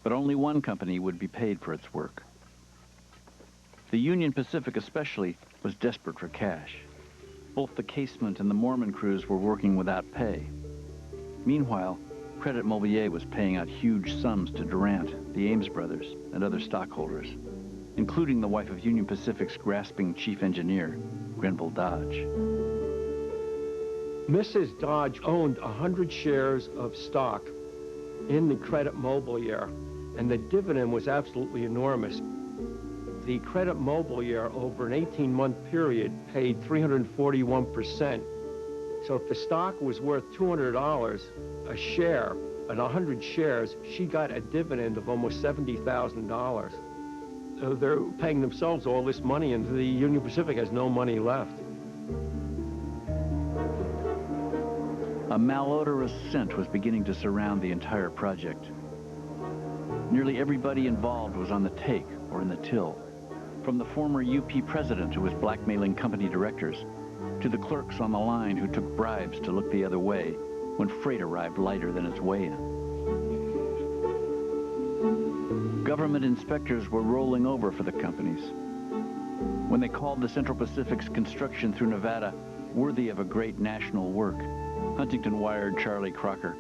But only one company would be paid for its work. The Union Pacific especially was desperate for cash. Both the Casement and the Mormon crews were working without pay. Meanwhile, Credit Mobilier was paying out huge sums to Durant, the Ames brothers, and other stockholders. including the wife of Union Pacific's grasping chief engineer, Grenville Dodge. Mrs. Dodge owned 100 shares of stock in the Credit Mobilier, and the dividend was absolutely enormous. The Credit Mobilier, over an 18-month period, paid 341%. So if the stock was worth $200 a share, at 100 shares, she got a dividend of almost $70,000. So they're paying themselves all this money, and the Union Pacific has no money left. A malodorous scent was beginning to surround the entire project. Nearly everybody involved was on the take or in the till, from the former UP president who was blackmailing company directors, to the clerks on the line who took bribes to look the other way when freight arrived lighter than its way in. Government inspectors were rolling over for the companies. When they called the Central Pacific's construction through Nevada worthy of a great national work, Huntington wired Charlie Crocker,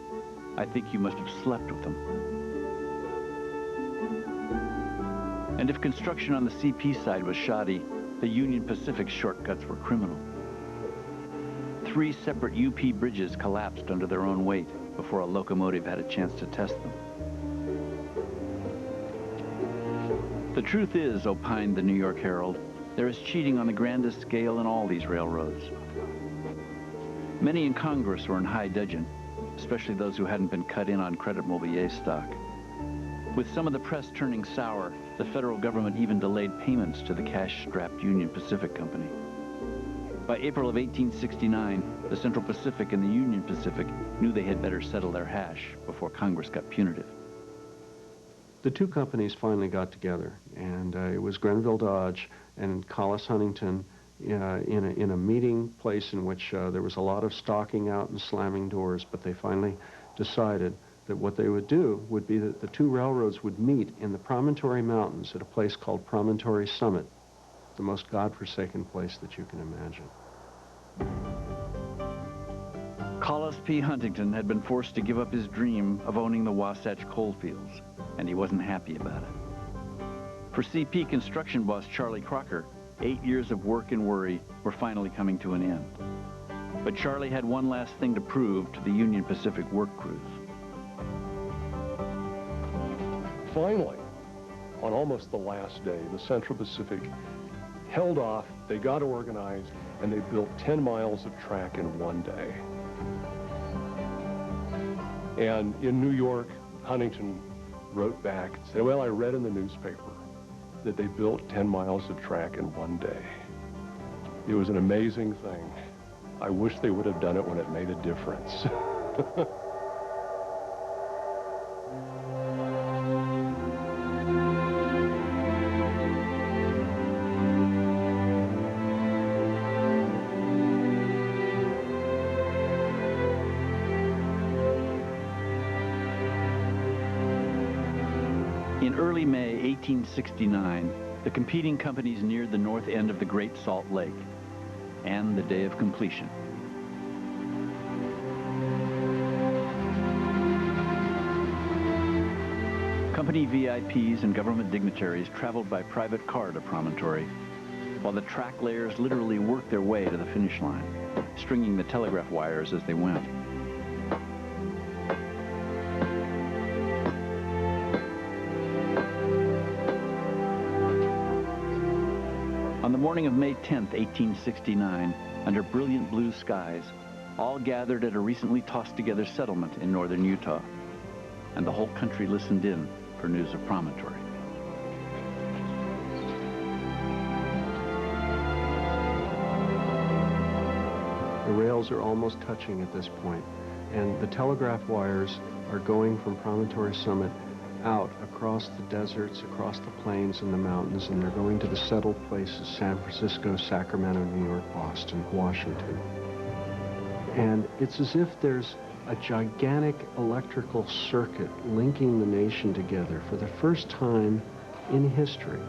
"I think you must have slept with them." And if construction on the CP side was shoddy, the Union Pacific shortcuts were criminal. 3 separate UP bridges collapsed under their own weight before a locomotive had a chance to test them. The truth is, opined the New York Herald, there is cheating on the grandest scale in all these railroads. Many in Congress were in high dudgeon, especially those who hadn't been cut in on Credit Mobilier stock. With some of the press turning sour, the federal government even delayed payments to the cash-strapped Union Pacific Company. By April of 1869, the Central Pacific and the Union Pacific knew they had better settle their hash before Congress got punitive. The two companies finally got together, and it was Grenville Dodge and Collis Huntington in a meeting place in which there was a lot of stalking out and slamming doors, but they finally decided that what they would do would be that the two railroads would meet in the Promontory Mountains at a place called Promontory Summit, the most godforsaken place that you can imagine. Collis P. Huntington had been forced to give up his dream of owning the Wasatch coalfields, and he wasn't happy about it. For CP construction boss Charlie Crocker, 8 years of work and worry were finally coming to an end. But Charlie had one last thing to prove to the Union Pacific work crews. Finally, on almost the last day, the Central Pacific held off, they got organized, and they built 10 miles of track in one day. And in New York, Huntington wrote back and said, well, I read in the newspaper that they built 10 miles of track in one day. It was an amazing thing. I wish they would have done it when it made a difference. In early May 1869, the competing companies neared the north end of the Great Salt Lake, and the day of completion. Company VIPs and government dignitaries traveled by private car to Promontory, while the track layers literally worked their way to the finish line, stringing the telegraph wires as they went. On the morning of May 10th, 1869, under brilliant blue skies, all gathered at a recently tossed-together settlement in northern Utah, and the whole country listened in for news of Promontory. The rails are almost touching at this point, and the telegraph wires are going from Promontory Summit out across the deserts, across the plains and the mountains, and they're going to the settled places, San Francisco, Sacramento, New York, Boston, Washington. And it's as if there's a gigantic electrical circuit linking the nation together for the first time in history.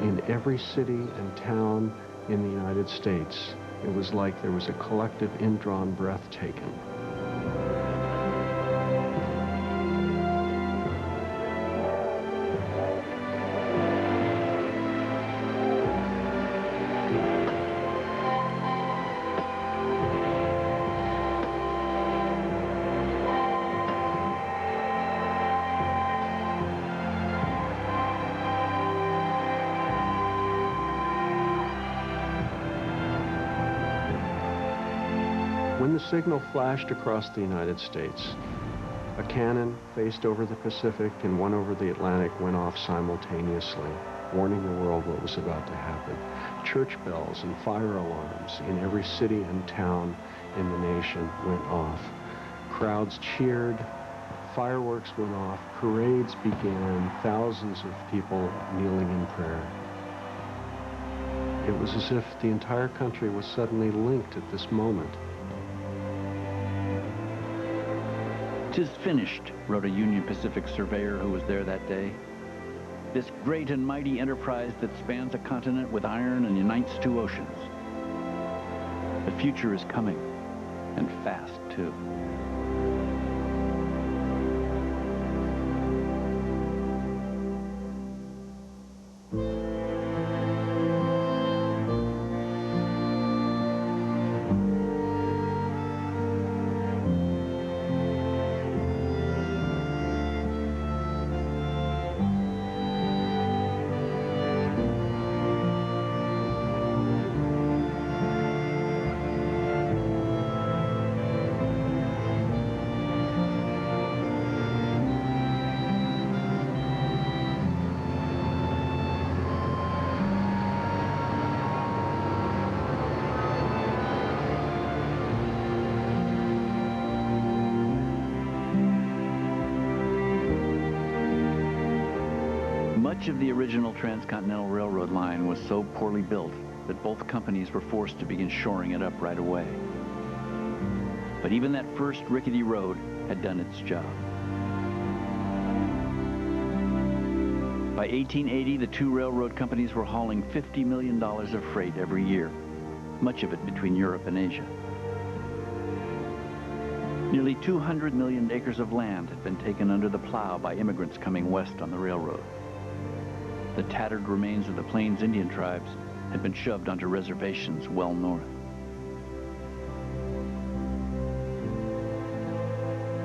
In every city and town in the United States, it was like there was a collective indrawn breath taken. the signal flashed across the United States, a cannon faced over the Pacific and one over the Atlantic went off simultaneously, warning the world what was about to happen. Church bells and fire alarms in every city and town in the nation went off. Crowds cheered, fireworks went off, parades began, thousands of people kneeling in prayer. It was as if the entire country was suddenly linked at this moment. "'Tis finished," wrote a Union Pacific surveyor who was there that day. "This great and mighty enterprise that spans a continent with iron and unites two oceans. The future is coming, and fast, too." Much of the original Transcontinental Railroad line was so poorly built that both companies were forced to begin shoring it up right away. But even that first rickety road had done its job. By 1880, the two railroad companies were hauling $50 million of freight every year, much of it between Europe and Asia. Nearly 200 million acres of land had been taken under the plow by immigrants coming west on the railroad. The tattered remains of the Plains Indian tribes had been shoved onto reservations well north.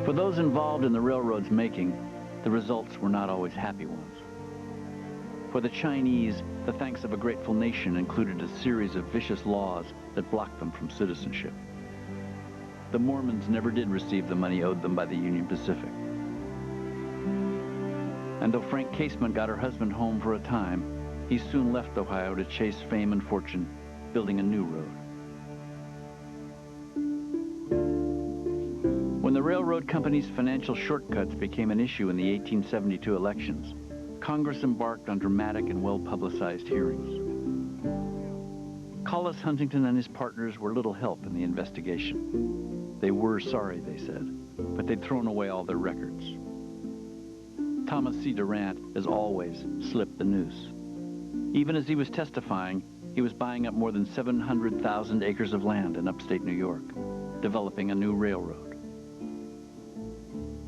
For those involved in the railroad's making, the results were not always happy ones. For the Chinese, the thanks of a grateful nation included a series of vicious laws that blocked them from citizenship. The Mormons never did receive the money owed them by the Union Pacific. And though Frank Casement got her husband home for a time, he soon left Ohio to chase fame and fortune, building a new road. When the railroad company's financial shortcuts became an issue in the 1872 elections, Congress embarked on dramatic and well-publicized hearings. Collis Huntington and his partners were little help in the investigation. They were sorry, they said, but they'd thrown away all their records. Thomas C. Durant, as always, slipped the noose. Even as he was testifying, he was buying up more than 700,000 acres of land in upstate New York, developing a new railroad.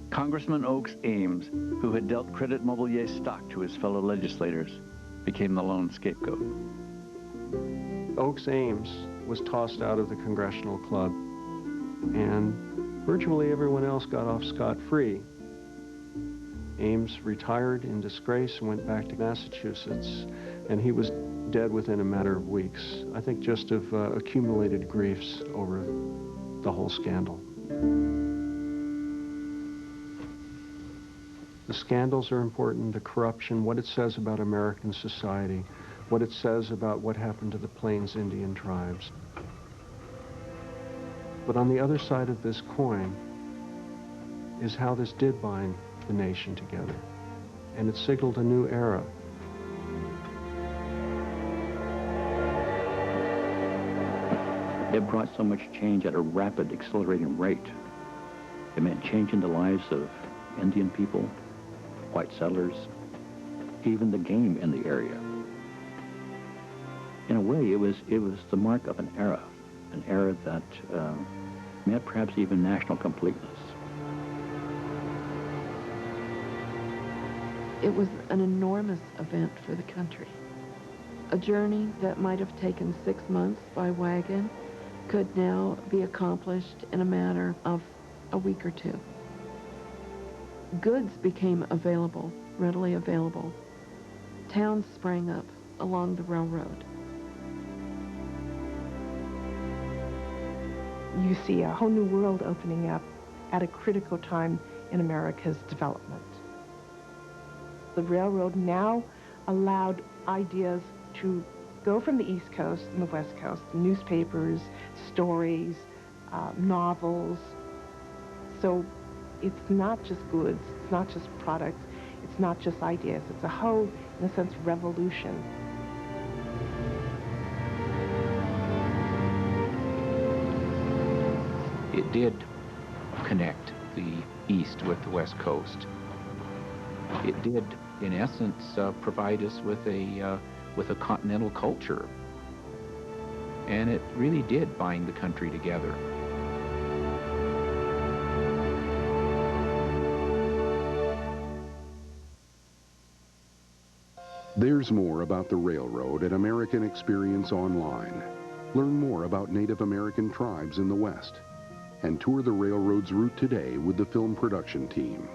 Congressman Oakes Ames, who had dealt Credit Mobilier stock to his fellow legislators, became the lone scapegoat. Oakes Ames was tossed out of the Congressional Club, and virtually everyone else got off scot-free. Ames retired in disgrace and went back to Massachusetts, and he was dead within a matter of weeks, I think just of accumulated griefs over the whole scandal. The scandals are important, the corruption, what it says about American society, what it says about what happened to the Plains Indian tribes. But on the other side of this coin is how this did bind the nation together, and it signaled a new era. It brought so much change at a rapid, accelerating rate. It meant changing the lives of Indian people, white settlers, even the game in the area. In a way, it was the mark of an era that meant perhaps even national completeness. It was an enormous event for the country. A journey that might have taken 6 months by wagon could now be accomplished in a matter of a week or two. Goods became available, readily available. Towns sprang up along the railroad. you see a whole new world opening up at a critical time in America's development. The railroad now allowed ideas to go from the East Coast and the West Coast, newspapers, stories, novels. So it's not just goods, it's not just products, it's not just ideas, it's a whole, in a sense, revolution. It did connect the East with the West Coast. It did, in essence, provide us with a continental culture. And it really did bind the country together. There's more about the railroad at American Experience Online. Learn more about Native American tribes in the West and tour the railroad's route today with the film production team.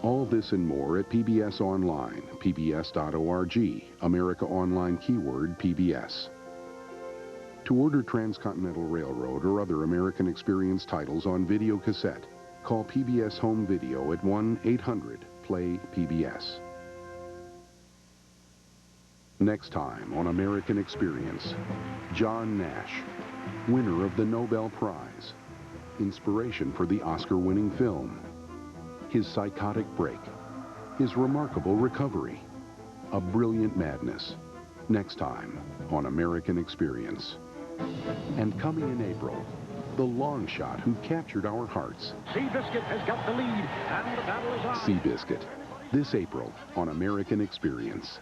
All this and more at PBS Online, pbs.org, America Online keyword PBS. To order Transcontinental Railroad or other American Experience titles on video cassette, call PBS Home Video at 1-800-PLAY-PBS. Next time on American Experience, John Nash, winner of the Nobel Prize, inspiration for the Oscar-winning film, his psychotic break, his remarkable recovery, a brilliant madness. Next time on American Experience. And coming in April, the long shot who captured our hearts. Seabiscuit has got the lead, and the battle is on. Seabiscuit, this April on American Experience.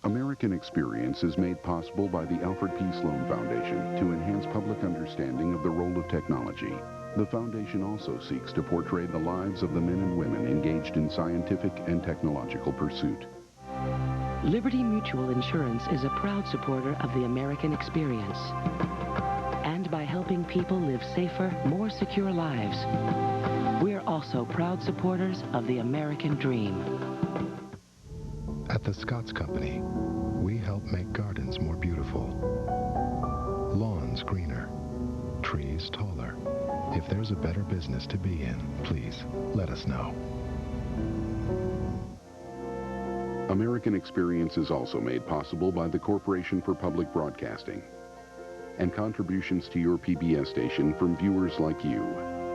American Experience is made possible by the Alfred P. Sloan Foundation to enhance public understanding of the role of technology. The foundation also seeks to portray the lives of the men and women engaged in scientific and technological pursuit. Liberty Mutual Insurance is a proud supporter of the American Experience. And by helping people live safer, more secure lives, we're also proud supporters of the American Dream. At the Scotts Company, we help make gardens more beautiful, lawns greener, trees taller. If there's a better business to be in, please let us know. American Experience is also made possible by the Corporation for Public Broadcasting and contributions to your PBS station from viewers like you.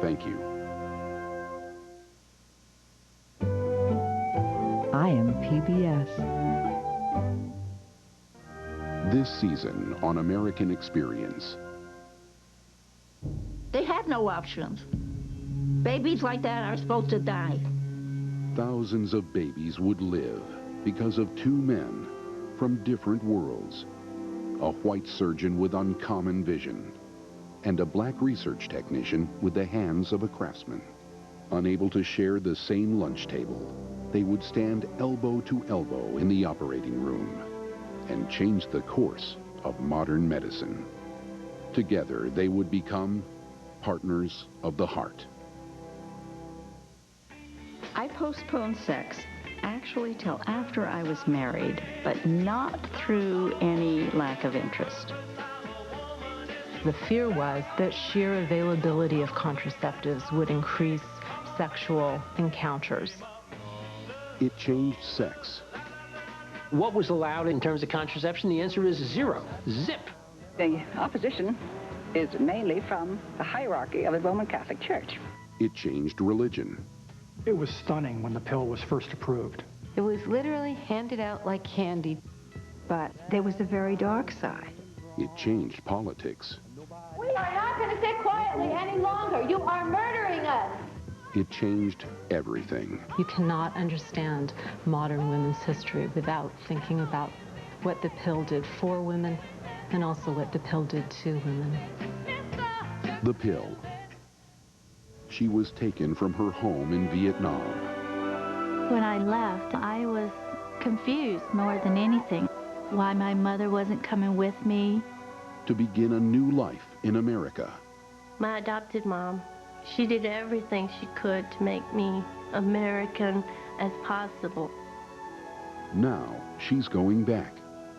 Thank you. I am PBS. This season on American Experience. They had no options. Babies like that are supposed to die. Thousands of babies would live because of two men from different worlds. A white surgeon with uncommon vision and a black research technician with the hands of a craftsman. Unable to share the same lunch table, they would stand elbow to elbow in the operating room and change the course of modern medicine. Together, they would become partners of the heart. I postponed sex actually till after I was married, but not through any lack of interest. The fear was that sheer availability of contraceptives would increase sexual encounters. It changed sex. What was allowed in terms of contraception? The answer is zero. Zip. The opposition is mainly from the hierarchy of the Roman Catholic Church. It changed religion. It was stunning when the pill was first approved. It was literally handed out like candy. But there was a very dark side. It changed politics. We are not going to sit quietly any longer. You are murdering us. It changed everything. You cannot understand modern women's history without thinking about what the pill did for women and also what the pill did to women. The pill. She was taken from her home in Vietnam. When I left, I was confused more than anything. Why my mother wasn't coming with me. To begin a new life in America. My adopted mom, she did everything she could to make me American as possible. Now she's going back.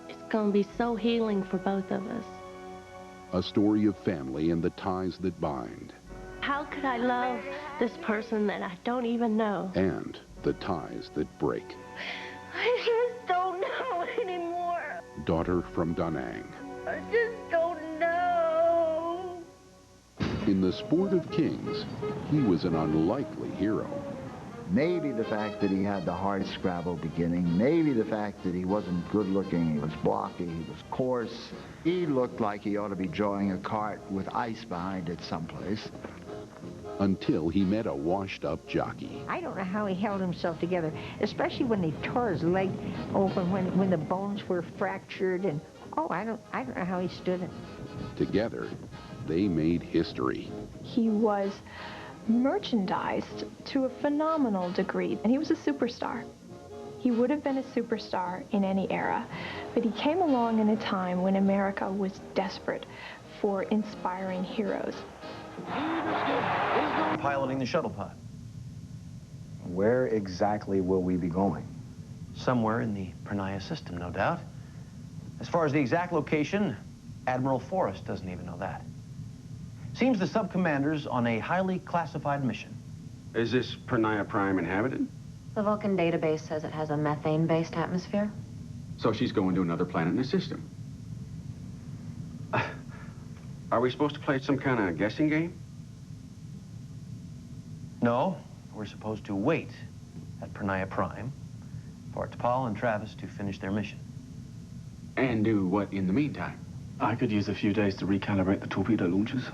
It's going to be so healing for both of us. A story of family and the ties that bind. How could I love this person that I don't even know? And the ties that break. I just don't know anymore. Daughter from Da Nang. I just don't know. In The Sport of Kings, he was an unlikely hero. Maybe the fact that he had the hard scrabble beginning, maybe the fact that he wasn't good looking, he was blocky, he was coarse. He looked like he ought to be drawing a cart with ice behind it someplace. Until he met a washed-up jockey. I don't know how he held himself together, especially when they tore his leg open, when the bones were fractured, and I don't know how he stood it. Together, they made history. He was merchandised to a phenomenal degree, and he was a superstar. He would have been a superstar in any era, but he came along in a time when America was desperate for inspiring heroes. Piloting the shuttle pod. Where exactly will we be going? Somewhere in the Pranaya system, no doubt. As far as the exact location, Admiral Forrest doesn't even know that. Seems the sub-commander's on a highly classified mission. Is this Pranaya Prime inhabited? The Vulcan database says it has a methane-based atmosphere. So she's going to another planet in the system. Are we supposed to play some kind of guessing game? No, we're supposed to wait at Pranaya Prime for T'Pol and Travis to finish their mission. And do what in the meantime? I could use a few days to recalibrate the torpedo launchers.